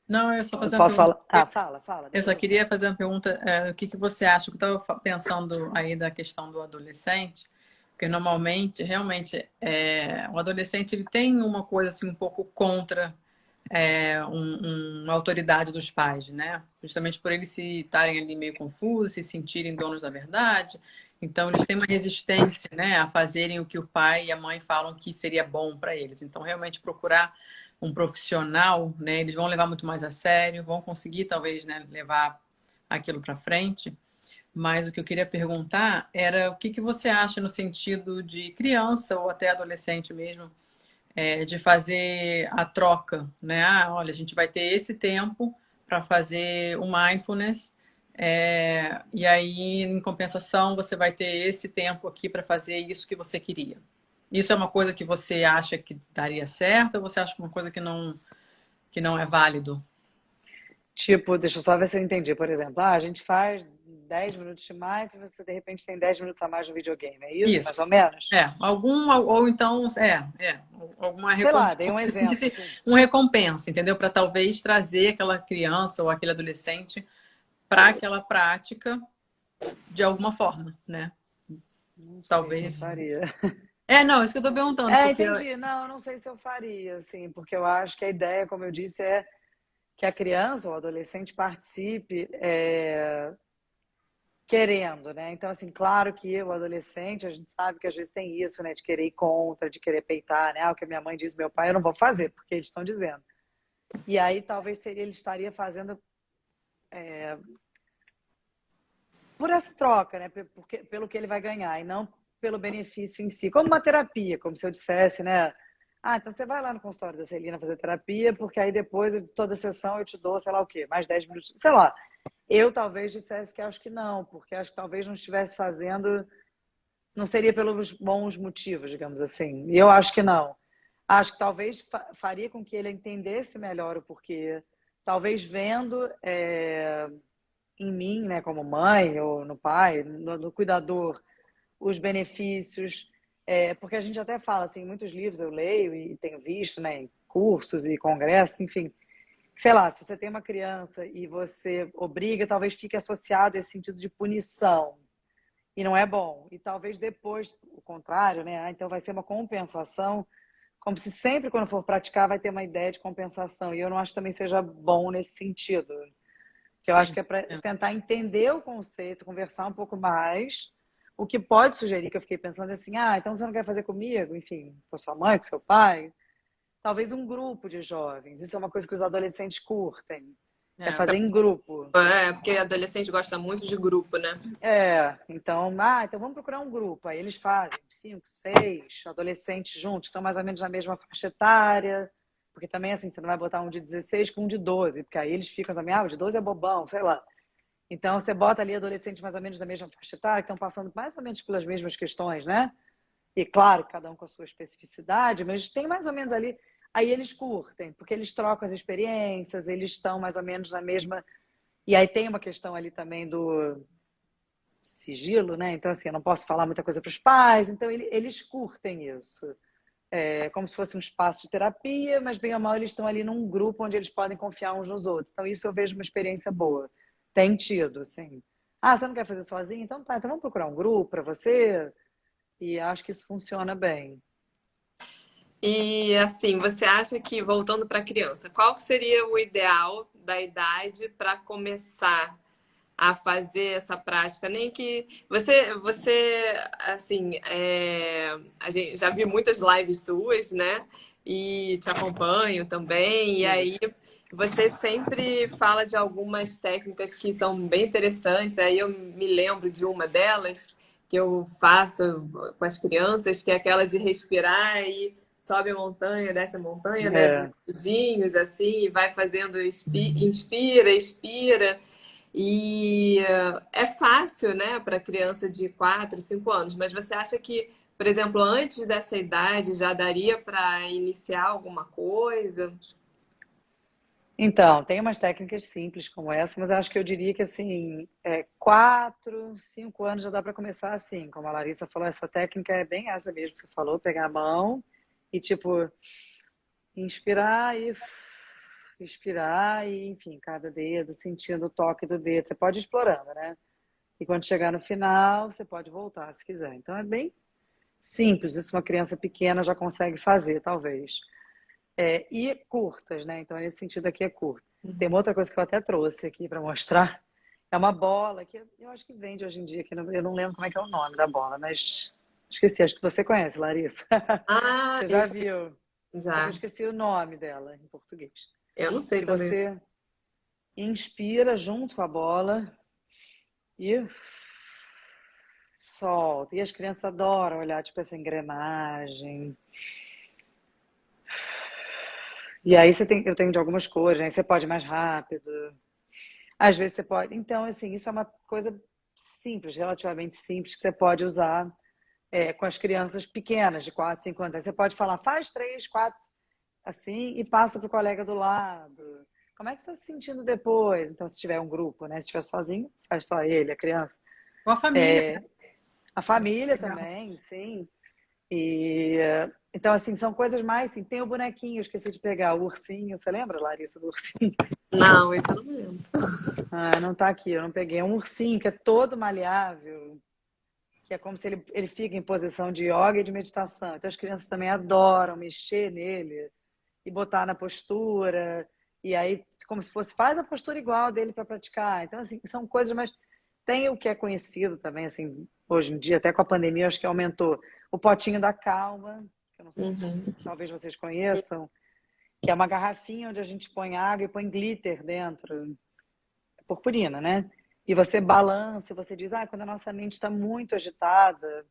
Não, eu só fazer uma
Posso
pergunta.
falar? Ah, fala.
Eu só queria fazer uma pergunta, o que que você acha? Eu estava pensando aí da questão do adolescente, porque normalmente, realmente, o adolescente ele tem uma coisa assim um pouco contra uma autoridade dos pais, né? Justamente por eles se estarem ali meio confusos, se sentirem donos da verdade. Então, eles têm uma resistência, né, a fazerem o que o pai e a mãe falam que seria bom para eles. Então, realmente procurar um profissional, né, eles vão levar muito mais a sério, vão conseguir talvez, né, levar aquilo para frente. Mas o que eu queria perguntar era o que que você acha no sentido de criança ou até adolescente mesmo, de fazer a troca, né? Ah, olha, a gente vai ter esse tempo para fazer o mindfulness, e aí, em compensação, você vai ter esse tempo aqui para fazer isso que você queria. Isso é uma coisa que você acha que daria certo ou você acha que é uma coisa que não é válido?
Tipo, deixa eu só ver se eu entendi. Por exemplo, a gente faz 10 minutos de mais e você, de repente, tem 10 minutos a mais no videogame. É isso, mais
Isso.
ou menos?
Ou então, alguma
Sei lá,
recompensa,
dei um exemplo.
sentisse uma recompensa, entendeu? Para talvez trazer aquela criança ou aquele adolescente para aquela prática de alguma forma, né?
Não sei se eu
Talvez.
faria.
Não, isso que eu tô perguntando, porque
Entendi. Não, não sei se eu faria, assim, porque eu acho que a ideia, como eu disse, é que a criança ou o adolescente participe querendo, né? Então, assim, claro que o adolescente, a gente sabe que às vezes tem isso, né? De querer ir contra, de querer peitar, né? O que a minha mãe diz, meu pai, eu não vou fazer, porque eles estão dizendo. E aí talvez ele estaria fazendo por essa troca, né? Pelo que ele vai ganhar e não pelo benefício em si. Como uma terapia, como se eu dissesse, né? Ah, então você vai lá no consultório da Celina fazer terapia, porque aí depois, toda sessão, eu te dou, sei lá o quê, mais 10 minutos, sei lá. Eu talvez dissesse que acho que não, porque acho que talvez não estivesse fazendo, não seria pelos bons motivos, digamos assim. E eu acho que não. Acho que talvez faria com que ele entendesse melhor o porquê. Talvez vendo em mim, né, como mãe, ou no pai, no cuidador, os benefícios. Porque a gente até fala, assim, em muitos livros eu leio e tenho visto, né, cursos e congressos, enfim. Sei lá, se você tem uma criança e você obriga, talvez fique associado a esse sentido de punição. E não é bom. E talvez depois, o contrário, né? Então vai ser uma compensação, como se sempre quando for praticar vai ter uma ideia de compensação. E eu não acho que também seja bom nesse sentido. Eu acho
Sim.
que é para tentar entender o conceito, conversar um pouco mais. O que pode sugerir, que eu fiquei pensando assim, então você não quer fazer comigo? Enfim, com sua mãe, com seu pai? Talvez um grupo de jovens. Isso é uma coisa que os adolescentes curtem. É fazer em grupo.
Porque adolescente gosta muito de grupo, né?
Então vamos procurar um grupo. Aí eles fazem 5, 6 adolescentes juntos, estão mais ou menos na mesma faixa etária. Porque também, assim, você não vai botar um de 16 com um de 12, porque aí eles ficam também, o de 12 é bobão, sei lá. Então, você bota ali adolescentes mais ou menos da mesma faixa etária, que estão passando mais ou menos pelas mesmas questões, né? E, claro, cada um com a sua especificidade, mas tem mais ou menos ali. Aí eles curtem, porque eles trocam as experiências, eles estão mais ou menos na mesma. E aí tem uma questão ali também do sigilo, né? Então, assim, eu não posso falar muita coisa para os pais, então eles curtem isso. É como se fosse um espaço de terapia, mas bem ou mal eles estão ali num grupo onde eles podem confiar uns nos outros. Então, isso eu vejo uma experiência boa. Tem tido, assim. Você não quer fazer sozinho? Então tá, então vamos procurar um grupo para você. E acho que isso funciona bem.
E assim, você acha que, voltando para a criança, qual que seria o ideal da idade para começar a fazer essa prática? Nem que você assim, a gente já vi muitas lives suas, né? E te acompanho também. E aí você sempre fala de algumas técnicas que são bem interessantes. Aí eu me lembro de uma delas que eu faço com as crianças, que é aquela de respirar e sobe a montanha, desce a montanha, né? Dedinhos assim, e vai fazendo inspira, expira. E é fácil, né, para criança de 4, 5 anos, mas você acha que, por exemplo, antes dessa idade já daria para iniciar alguma coisa?
Então, tem umas técnicas simples como essa, mas acho que eu diria que assim, 4, 5 anos já dá para começar assim. Como a Larissa falou, essa técnica é bem essa mesmo que você falou, pegar a mão e tipo inspirar e expirar e, enfim, cada dedo, sentindo o toque do dedo. Você pode ir explorando, né? E quando chegar no final, você pode voltar se quiser. Então é bem simples, isso uma criança pequena já consegue fazer, talvez. E curtas, né? Então, nesse sentido aqui é curto. Tem uma outra coisa que eu até trouxe aqui para mostrar. É uma bola que eu acho que vende hoje em dia, que eu não lembro como é que é o nome da bola, mas esqueci, acho que você conhece, Larissa. Você já viu? Só que eu
Já.
esqueci o nome dela em português.
Eu não sei
Que
também.
você inspira junto com a bola e solta. E as crianças adoram olhar, tipo, essa engrenagem. E aí eu tenho de algumas cores, né? Você pode ir mais rápido. Às vezes você pode. Então, assim, isso é uma coisa simples, relativamente simples, que você pode usar com as crianças pequenas, de 4, 5 anos. Aí você pode falar, faz 3, 4, assim, e passa para o colega do lado. Como é que você está se sentindo depois? Então, se tiver um grupo, né? Se estiver sozinho, faz só ele, a criança.
Com a família, né?
A família
Legal.
também, sim. E então, assim, são coisas mais assim. Tem o bonequinho, eu esqueci de pegar, o ursinho. Você lembra, Larissa, do ursinho?
Não, isso eu não me lembro.
Não tá aqui, eu não peguei. É um ursinho que é todo maleável, que é como se ele fica em posição de yoga e de meditação. Então, as crianças também adoram mexer nele e botar na postura. E aí, como se fosse, faz a postura igual dele para praticar. Então, assim, são coisas, mas tem o que é conhecido também, assim, hoje em dia, até com a pandemia, acho que aumentou. O potinho da calma, que eu não sei se talvez vocês conheçam, que é uma garrafinha onde a gente põe água e põe glitter dentro, purpurina, né? E você balança, você diz, quando a nossa mente está muito agitada,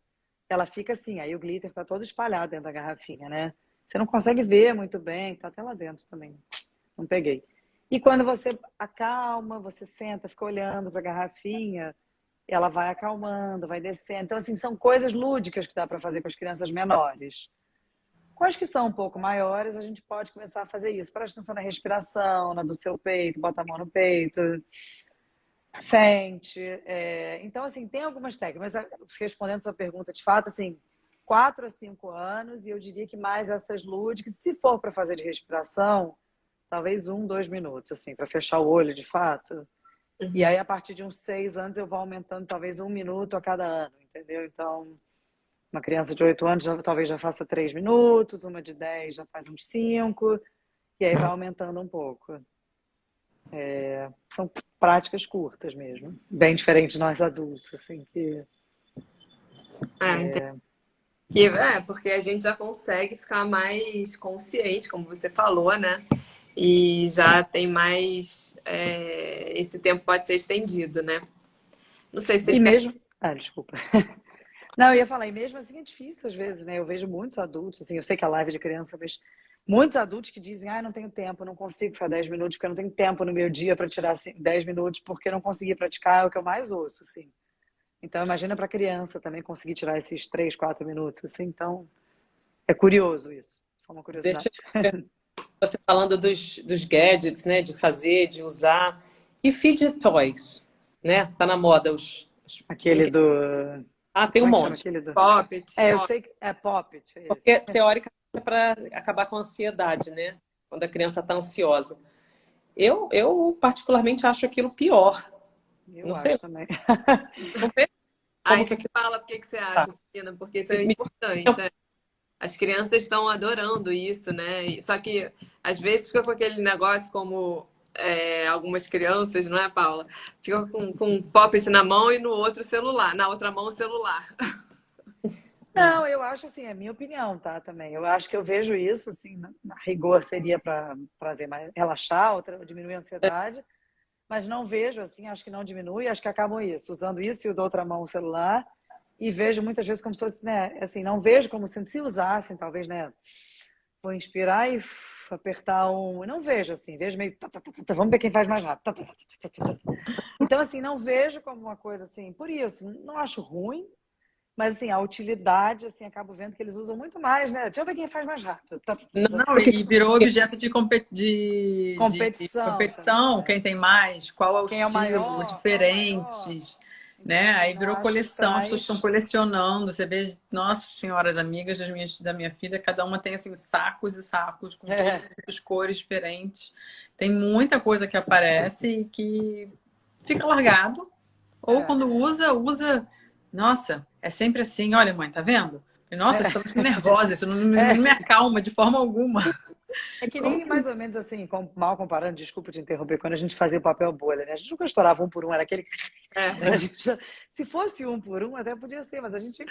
ela fica assim, aí o glitter está todo espalhado dentro da garrafinha, né? Você não consegue ver muito bem, tá até lá dentro também. Não peguei. E quando você acalma, você senta, fica olhando para a garrafinha, ela vai acalmando, vai descendo. Então, assim, são coisas lúdicas que dá para fazer com as crianças menores. Com as que são um pouco maiores, a gente pode começar a fazer isso. Presta atenção na respiração, na do seu peito, bota a mão no peito, sente. Então, assim, tem algumas técnicas, mas respondendo a sua pergunta, de fato, assim, 4 a 5 anos, e eu diria que mais essas lúdicas, se for para fazer de respiração, talvez 1, 2 minutos, assim, para fechar o olho de fato. E aí, a partir de uns 6 anos, eu vou aumentando talvez 1 minuto a cada ano, entendeu? Então, uma criança de 8 anos talvez já faça 3 minutos, uma de 10 já faz uns 5, e aí vai aumentando um pouco. São práticas curtas mesmo, bem diferente de nós adultos, assim, que...
Entendi. Porque a gente já consegue ficar mais consciente, como você falou, né? E já tem mais. Esse tempo pode ser estendido, né? Não sei se vocês
E
querem.
mesmo... Ah, desculpa. Não, eu ia falar, e mesmo assim é difícil às vezes, né? Eu vejo muitos adultos, assim, eu sei que a live é de criança, mas muitos adultos que dizem, não tenho tempo, não consigo ficar 10 minutos, porque eu não tenho tempo no meu dia para tirar assim, 10 minutos, porque eu não consegui praticar, é o que eu mais ouço, assim. Então, imagina para criança também conseguir tirar esses 3, 4 minutos, assim. Então, é curioso isso. Só uma curiosidade.
Deixa eu ver, você falando dos gadgets, né? De fazer, de usar. E fidget toys, né? Tá na moda os
Aquele
brinquedos.
do...
Tem um
Como é que chama
monte.
aquele do...
Poppet,
Eu sei que é Poppet, é esse.
Porque, teoricamente, é para acabar com a ansiedade, né? Quando a criança está ansiosa. Eu particularmente acho aquilo pior.
Eu
Não sei,
acho também.
não sei como que
Então
aquilo
fala por que você
tá.
acha, Cristina, porque isso é importante. Né? As crianças estão adorando isso, né? Só que às vezes fica com aquele negócio como algumas crianças, não é, Paula? Fica com um poppet na mão e no outro celular, na outra mão o celular.
Não, eu acho assim, é minha opinião, tá? Também. Eu acho que eu vejo isso, assim, na rigor seria para trazer mais, relaxar, ou diminuir a ansiedade, mas não vejo assim, acho que não diminui, acho que acabam isso, usando isso e o da outra mão o celular, e vejo muitas vezes como se fosse, né, assim, não vejo como se usassem, talvez, né, vou inspirar e apertar um, não vejo assim, vejo meio, vamos ver quem faz mais rápido. Então, assim, não vejo como uma coisa assim, por isso, não acho ruim, mas assim, a utilidade, assim, acabo vendo que eles usam muito mais, né? Deixa eu ver quem faz mais rápido.
Não, e virou objeto de
Competição
competição,
também,
quem tem mais, qual é o
Quem é o
estilo,
maior, qual é o maior.
diferentes, né? Aí
Então,
virou
acho que
coleção, as pessoas estão
traz.
colecionando. Você vê, nossa senhora, as amigas da minha filha, cada uma tem assim sacos e sacos com todas as cores diferentes. Tem muita coisa que aparece e que fica largado. Ou quando usa. Nossa, é sempre assim. Olha, mãe, tá vendo? Nossa, isso tá muito nervosa, isso não me acalma de forma alguma.
É que
Como
nem
que...
mais ou menos assim, mal comparando, desculpa te interromper, quando a gente fazia o papel bolha, né? A gente nunca estourava um por um, era aquele. Se fosse um por um, até podia ser, mas a gente.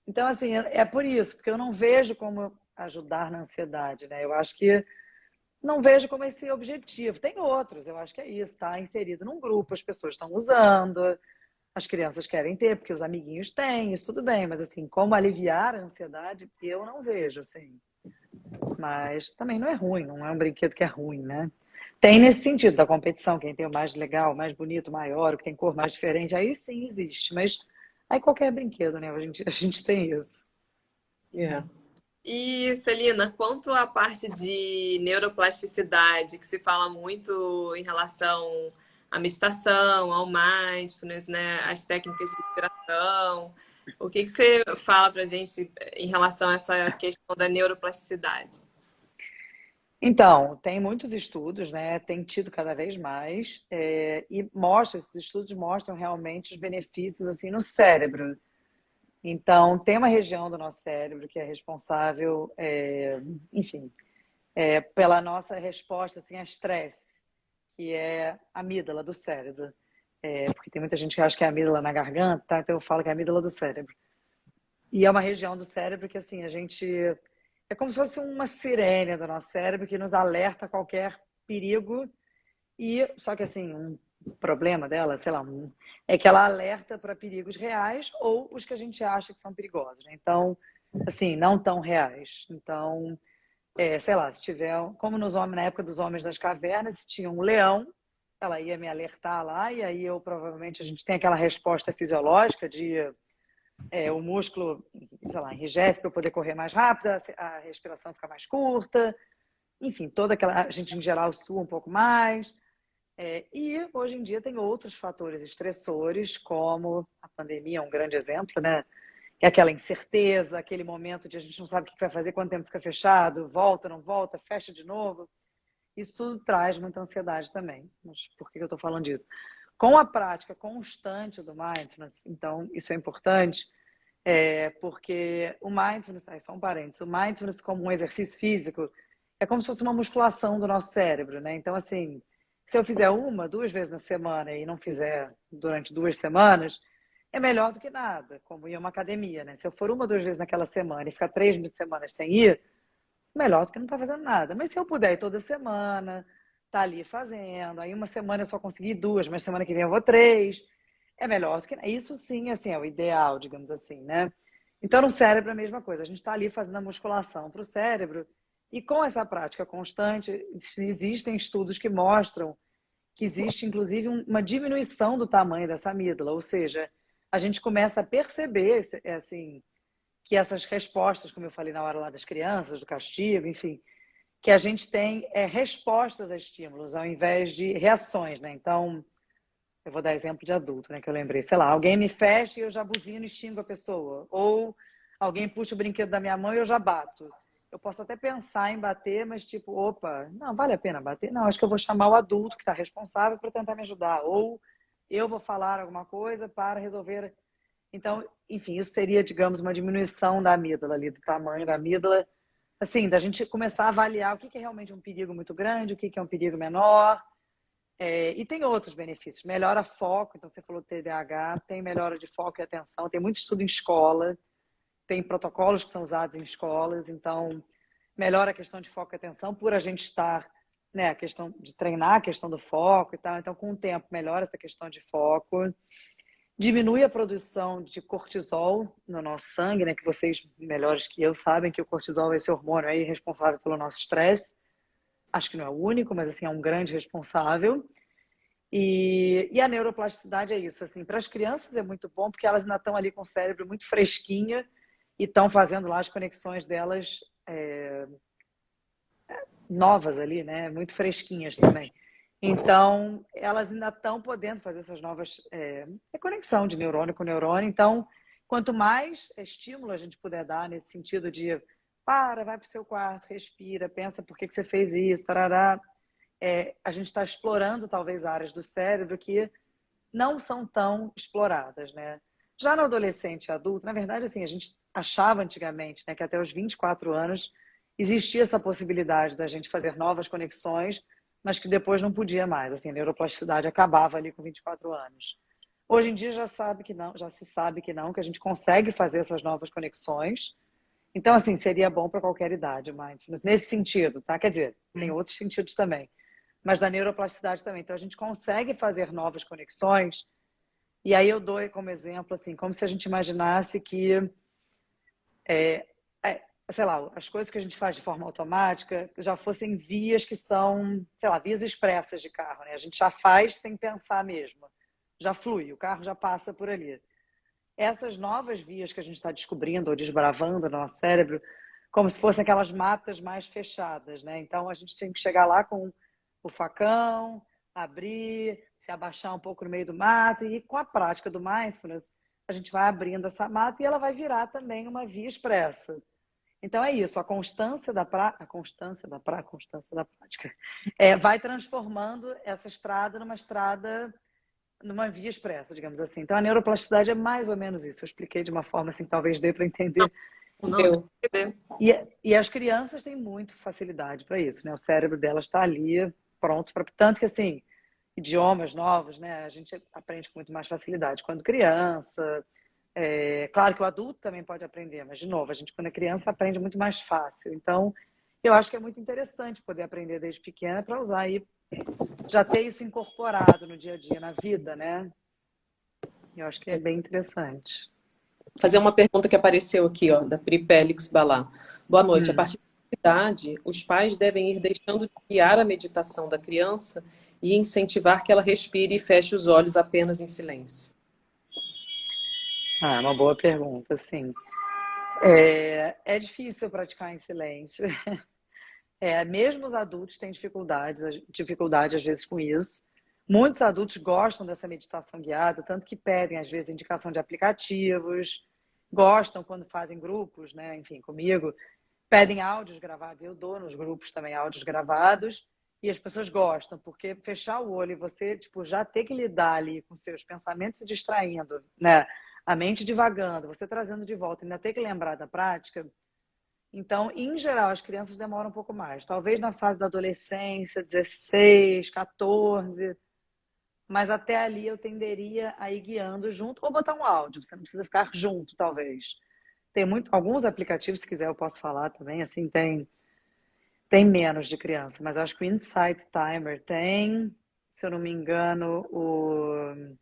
Então, assim, é por isso, porque eu não vejo como ajudar na ansiedade, né? Eu acho que não vejo como esse objetivo. Tem outros, eu acho que é isso, tá inserido num grupo, as pessoas estão usando, as crianças querem ter, porque os amiguinhos têm, isso tudo bem, mas assim, como aliviar a ansiedade, eu não vejo, assim. Mas também não é ruim, não é um brinquedo que é ruim, né? Tem nesse sentido da competição, quem tem o mais legal, mais bonito, maior, o que tem cor mais diferente, aí sim existe, mas aí qualquer brinquedo, né? A gente tem isso.
E, Celina, quanto à parte de neuroplasticidade, que se fala muito em relação à meditação, ao mindfulness, né, as técnicas de respiração, o que você fala para a gente em relação a essa questão da neuroplasticidade?
Então, tem muitos estudos, né? Tem tido cada vez mais, e esses estudos mostram realmente os benefícios assim no cérebro. Então, tem uma região do nosso cérebro que é responsável, enfim, pela nossa resposta assim, a estresse, que é a amígdala do cérebro. Porque tem muita gente que acha que é a amígdala na garganta, tá? Então eu falo que é a amígdala do cérebro. E é uma região do cérebro que assim, a gente... É como se fosse uma sirene do nosso cérebro que nos alerta a qualquer perigo. Só que assim, um problema dela, sei lá, é que ela alerta para perigos reais ou os que a gente acha que são perigosos, né? Então, assim, não tão reais. Então, sei lá, se tiver, como na época dos homens das cavernas, se tinha um leão, ela ia me alertar lá, e aí provavelmente a gente tem aquela resposta fisiológica de o músculo, sei lá, enrijece para eu poder correr mais rápido, a respiração fica mais curta, enfim, a gente em geral sua um pouco mais. E hoje em dia tem outros fatores estressores, como a pandemia é um grande exemplo, né? é aquela incerteza, aquele momento de a gente não sabe o que vai fazer, quanto tempo fica fechado, volta, não volta, fecha de novo. Isso tudo traz muita ansiedade também. Mas por que eu estou falando disso? Com a prática constante do mindfulness, então, isso é importante, porque o mindfulness, só um parênteses, o mindfulness como um exercício físico é como se fosse uma musculação do nosso cérebro, né? Então, assim, se eu fizer 1, 2 vezes na semana e não fizer durante 2 semanas, é melhor do que nada, como ir a uma academia, né? Se eu for 1, 2 vezes naquela semana e ficar 3 semanas sem ir, melhor do que não estar fazendo nada. Mas se eu puder ir toda semana, tá ali fazendo, aí uma semana eu só consegui 2, mas semana que vem eu vou 3, é melhor do que... Isso sim, assim, é o ideal, digamos assim, né? Então, no cérebro é a mesma coisa. A gente está ali fazendo a musculação para o cérebro e com essa prática constante, existem estudos que mostram que existe, inclusive, uma diminuição do tamanho dessa amígdala, ou seja, a gente começa a perceber, assim, que essas respostas, como eu falei na hora lá das crianças, do castigo, enfim, que a gente tem respostas a estímulos ao invés de reações, né? Então, eu vou dar exemplo de adulto, né? Que eu lembrei, sei lá, alguém me fecha e eu já buzino e xingo a pessoa, ou alguém puxa o brinquedo da minha mão e eu já bato. Eu posso até pensar em bater, mas tipo, opa, não vale a pena bater? Não, acho que eu vou chamar o adulto que está responsável para tentar me ajudar, ou eu vou falar alguma coisa para resolver. Então, enfim, isso seria, digamos, uma diminuição da amígdala ali, do tamanho da amígdala, assim, da gente começar a avaliar o que é realmente um perigo muito grande, o que é um perigo menor. E tem outros benefícios. Melhora foco, então você falou TDAH, tem melhora de foco e atenção, tem muito estudo em escola, tem protocolos que são usados em escolas, então melhora a questão de foco e atenção por a gente estar, né, a questão de treinar a questão do foco e tal. Então, com o tempo, melhora essa questão de foco. Diminui a produção de cortisol no nosso sangue, né? Que vocês, melhores que eu, sabem que o cortisol é esse hormônio aí responsável pelo nosso estresse. Acho que não é o único, mas assim, é um grande responsável. E a neuroplasticidade é isso. Assim, para as crianças é muito bom, porque elas ainda estão ali com o cérebro muito fresquinho e estão fazendo lá as conexões delas novas ali, né? Muito fresquinhas também. Então, elas ainda estão podendo fazer essas novas conexão de neurônio com neurônio. Então, quanto mais estímulo a gente puder dar nesse sentido de vai para o seu quarto, respira, pensa por que você fez isso, tarará, a gente está explorando talvez áreas do cérebro que não são tão exploradas, né? Já no adolescente e adulto, na verdade, assim, a gente achava antigamente, né, que até os 24 anos existia essa possibilidade da gente fazer novas conexões, mas que depois não podia mais. Assim, a neuroplasticidade acabava ali com 24 anos. Hoje em dia já se sabe que não, que a gente consegue fazer essas novas conexões. Então, assim, seria bom para qualquer idade, mindfulness, nesse sentido, tá? Quer dizer, tem outros sentidos também, mas da neuroplasticidade também. Então, a gente consegue fazer novas conexões. E aí eu dou como exemplo, assim, como se a gente imaginasse que sei lá, as coisas que a gente faz de forma automática já fossem vias que são, sei lá, vias expressas de carro, né? A gente já faz sem pensar mesmo. Já flui, o carro já passa por ali. Essas novas vias que a gente está descobrindo ou desbravando no nosso cérebro, como se fossem aquelas matas mais fechadas, né? Então a gente tem que chegar lá com o facão, abrir, se abaixar um pouco no meio do mato e com a prática do mindfulness, a gente vai abrindo essa mata e ela vai virar também uma via expressa. Então é isso, a constância da prática vai transformando essa estrada numa via expressa, digamos assim. Então a neuroplasticidade é mais ou menos isso. Eu expliquei de uma forma assim, talvez dê para entender.
Não.
E as crianças têm muito facilidade para isso, né? O cérebro delas está ali pronto para tanto que assim, idiomas novos, né? A gente aprende com muito mais facilidade quando criança. Claro que o adulto também pode aprender, mas, de novo, a gente, quando é criança, aprende muito mais fácil. Então, eu acho que é muito interessante poder aprender desde pequena para usar aí, já ter isso incorporado no dia a dia, na vida, né? Eu acho que é bem interessante.
Fazer uma pergunta que apareceu aqui, ó, da Pri Pélix Balá. Boa noite. A partir da idade, os pais devem ir deixando de guiar a meditação da criança e incentivar que ela respire e feche os olhos apenas em silêncio.
Uma boa pergunta, sim. É difícil praticar em silêncio. Mesmo os adultos têm dificuldade às vezes com isso. Muitos adultos gostam dessa meditação guiada, tanto que pedem às vezes indicação de aplicativos. gostam quando fazem grupos, né? Enfim, comigo, pedem áudios gravados. Eu dou nos grupos também áudios gravados e as pessoas gostam, porque fechar o olho e você, tipo, já ter que lidar ali com seus pensamentos se distraindo, né? A mente divagando, você trazendo de volta, ainda ter que lembrar da prática. Então, em geral, as crianças demoram um pouco mais. Talvez na fase da adolescência, 16, 14, mas até ali eu tenderia a ir guiando junto ou botar um áudio. Você não precisa ficar junto, talvez. Tem alguns aplicativos, se quiser eu posso falar também, assim, tem menos de criança, mas acho que o Insight Timer tem, se eu não me engano, o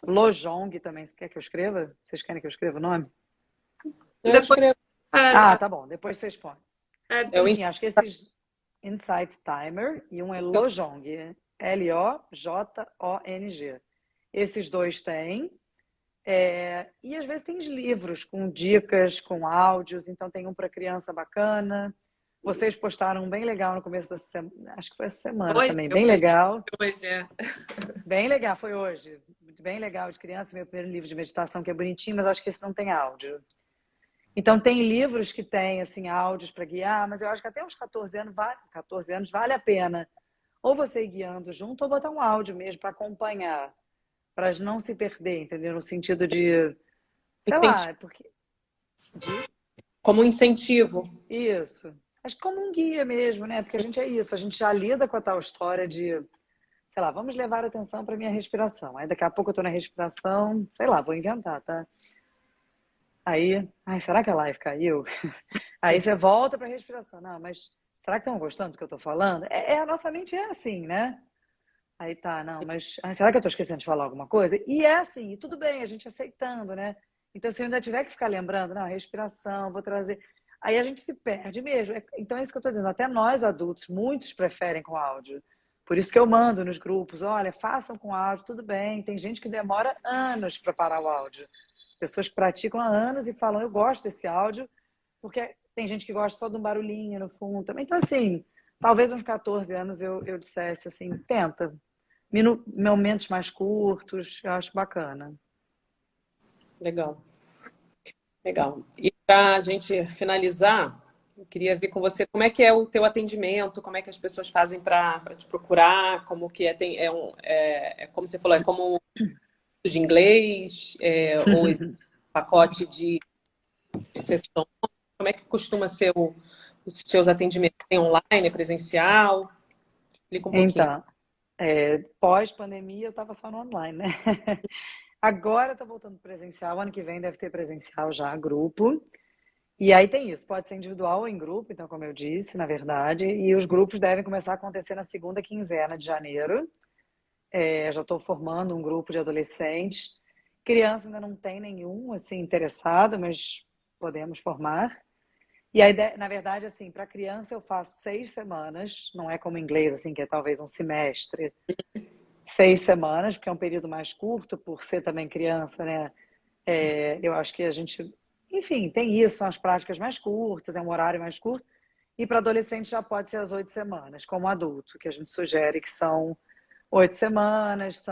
Lojong também. Você quer que eu escreva? Vocês querem que eu escreva o nome?
Eu
Depois,
escrevo.
Tá bom, depois vocês põem.
Eu
Enfim, acho que esses Insight Timer e um é Lojong, Lojong. Esses dois têm. E às vezes tem livros com dicas, com áudios, então tem um para criança bacana. Vocês postaram um bem legal no começo da semana, acho que foi essa semana
hoje,
também, bem legal.
hoje é.
Bem legal, foi hoje. Bem legal de criança, meu primeiro livro de meditação, que é bonitinho, mas acho que esse não tem áudio. Então tem livros que têm assim, áudios para guiar, mas eu acho que até uns 14 anos vale a pena. Ou você ir guiando junto, ou botar um áudio mesmo para acompanhar, para não se perder, entendeu? No sentido de, sei lá, porque...
Como um incentivo.
Isso. Acho que como um guia mesmo, né? Porque a gente é isso, a gente já lida com a tal história de, sei lá, vamos levar atenção para minha respiração. Aí daqui a pouco eu tô na respiração, sei lá, vou inventar, tá? Aí, será que a live caiu? Aí você volta para a respiração. Não, mas será que estão gostando do que eu tô falando? A nossa mente é assim, né? Aí tá, não, mas será que eu tô esquecendo de falar alguma coisa? E é assim, e tudo bem, a gente aceitando, né? Então, se eu ainda tiver que ficar lembrando, não, respiração, vou trazer. Aí a gente se perde mesmo. Então, é isso que eu tô dizendo. Até nós adultos, muitos preferem com áudio. Por isso que eu mando nos grupos: olha, façam com áudio, tudo bem. Tem gente que demora anos para parar o áudio. Pessoas que praticam há anos e falam: eu gosto desse áudio, porque tem gente que gosta só de um barulhinho no fundo também. Então, assim, talvez uns 14 anos eu dissesse assim: tenta. Momentos mais curtos, eu acho bacana.
Legal. Legal. E para a gente finalizar, eu queria ver com você como é que é o teu atendimento, como é que as pessoas fazem para te procurar, como que como você falou, é como de inglês, ou pacote de sessão, como é que costuma ser os seus atendimentos? Tem online, é presencial? Explica um pouquinho.
Então, pós-pandemia eu estava só no online, né? Agora está voltando presencial, ano que vem deve ter presencial já, grupo. E aí tem isso, pode ser individual ou em grupo, então, como eu disse, na verdade, e os grupos devem começar a acontecer na segunda quinzena de janeiro. Já estou formando um grupo de adolescentes. Criança ainda não tem nenhum, assim, interessado, mas podemos formar. E a ideia, na verdade, assim, para criança eu faço 6 semanas, não é como inglês, assim, que é talvez um semestre. 6 semanas, porque é um período mais curto, por ser também criança, né? Eu acho que a gente, enfim, tem isso, são as práticas mais curtas, é um horário mais curto. E para adolescente já pode ser as 8 semanas, como adulto, que a gente sugere que são 8 semanas,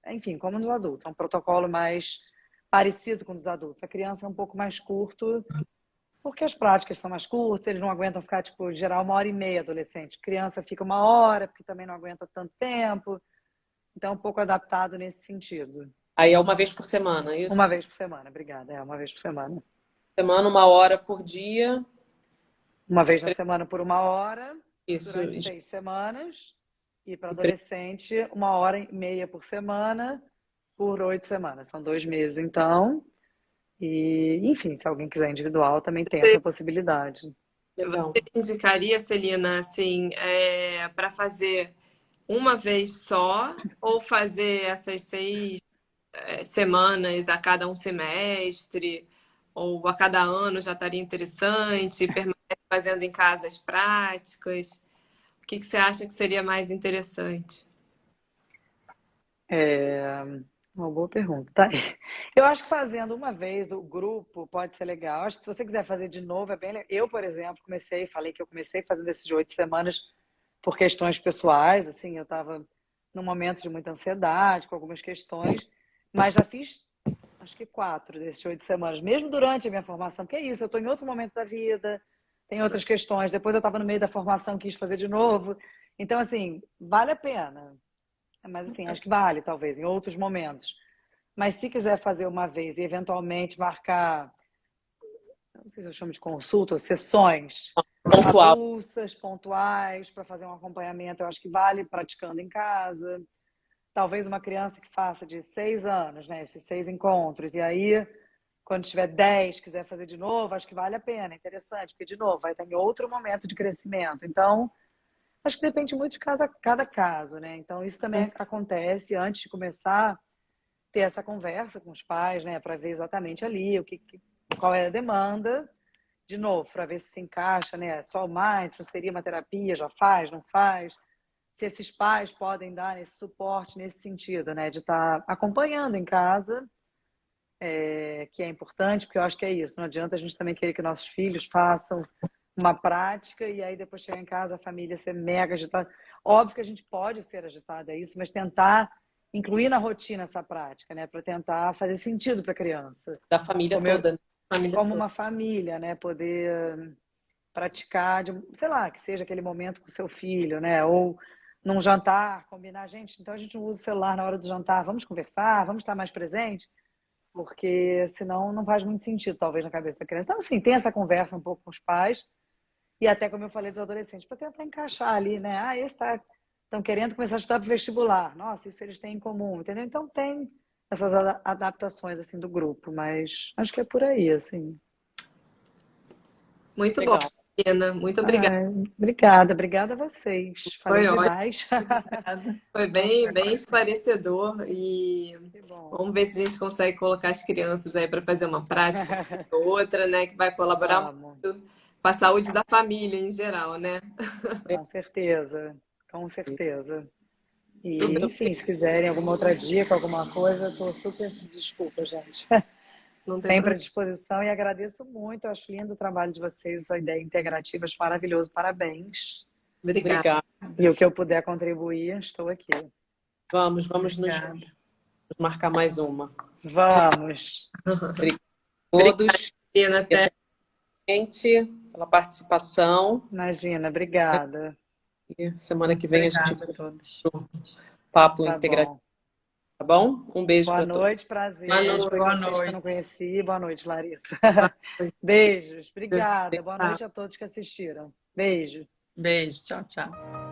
enfim, como nos adultos, é um protocolo mais parecido com os adultos. A criança é um pouco mais curto, porque as práticas são mais curtas, eles não aguentam ficar, tipo, em geral, 1h30, adolescente. Criança fica 1 hora, porque também não aguenta tanto tempo. Então, é um pouco adaptado nesse sentido.
Aí é uma vez por semana, isso?
Uma vez por semana, obrigada. Uma vez por semana.
Semana, 1 hora por dia.
Uma vez na semana por 1 hora,
Isso.
durante 6 semanas. E para adolescente, 1h30 por semana, por 8 semanas. São 2 meses, então. E, enfim, se alguém quiser individual, também tem essa possibilidade.
Legal.
Você indicaria, Celina, assim, para fazer uma vez só ou fazer essas 6 semanas a cada um semestre ou a cada ano já estaria interessante? Permanece fazendo em casa as práticas? O que você acha que seria mais interessante?
Uma boa pergunta. Tá. Eu acho que fazendo uma vez o grupo pode ser legal. Acho que se você quiser fazer de novo, é bem legal. Eu, por exemplo, falei que eu comecei fazendo esses 8 semanas por questões pessoais, assim, eu estava num momento de muita ansiedade, com algumas questões, mas já fiz acho que 4 desses 8 semanas, mesmo durante a minha formação, porque é isso, eu estou em outro momento da vida, tem outras questões, depois eu estava no meio da formação, quis fazer de novo. Então, assim, vale a pena. Mas, assim, acho que vale, talvez, em outros momentos. Mas se quiser fazer uma vez e eventualmente marcar, não sei se eu chamo de consulta ou sessões,
Pontual.
avulsas, pontuais, para fazer um acompanhamento, eu acho que vale praticando em casa. Talvez uma criança que faça de 6 anos, né? Esses 6 encontros. E aí, quando tiver 10, quiser fazer de novo, acho que vale a pena. É interessante, porque, de novo, vai estar em outro momento de crescimento. Então, acho que depende muito de cada caso, né? Então, isso também acontece antes de começar ter essa conversa com os pais, né? Para ver exatamente ali qual é a demanda. De novo, para ver se encaixa, né? Só o mindfulness, seria uma terapia, já faz, não faz? Se esses pais podem dar esse suporte nesse sentido, né? De estar acompanhando em casa, que é importante, porque eu acho que é isso. Não adianta a gente também querer que nossos filhos façam uma prática e aí depois chegar em casa a família ser mega agitada. Óbvio que a gente pode ser agitada, é isso, mas tentar incluir na rotina essa prática, né? Para tentar fazer sentido para a criança.
Da família toda, né?
Como uma família, né? Poder praticar, sei lá, que seja aquele momento com o seu filho, né? Ou num jantar, combinar, gente, então a gente não usa o celular na hora do jantar, vamos conversar, vamos estar mais presente, porque senão não faz muito sentido, talvez, na cabeça da criança. Então, assim, tem essa conversa um pouco com os pais, e até como eu falei dos adolescentes, para tentar encaixar ali, né? Ah, estão querendo começar a estudar para o vestibular. Nossa, isso eles têm em comum, entendeu? Então tem essas adaptações, assim, do grupo, mas acho que é por aí, assim.
Muito bom,
Legal.
Ana. Muito obrigada.
Obrigada a vocês. Falei
Foi ótimo.
demais.
Foi bem esclarecedor e
Que bom.
vamos ver se a gente consegue colocar as crianças aí para fazer uma prática ou outra, né, que vai colaborar
Vamos,
muito com a saúde da família em geral, né?
com certeza, com certeza. E,
Muito
enfim, se quiserem alguma outra dica, alguma coisa, estou super desculpa, gente.
Não tem
Sempre à
problema.
disposição e agradeço muito. Eu acho lindo o trabalho de vocês, a ideia integrativa, acho maravilhoso. Parabéns.
Obrigada.
Obrigada.
E o que eu puder contribuir, estou aqui.
Vamos nos
Obrigada.
marcar mais uma.
Vamos.
Todos,
Ana, até
gente, pela participação.
Imagina, obrigada.
E semana que vem a gente
Obrigada a todos.
papo
Tá
integrativo,
bom.
tá bom? Um beijo
Boa
para todos.
noite, prazer.
Boa
Boa
Vocês que eu não
noite.
conheci. Boa noite, Larissa. Beijos. Obrigada. Boa noite a todos que assistiram. Beijo.
Beijo. Tchau, tchau.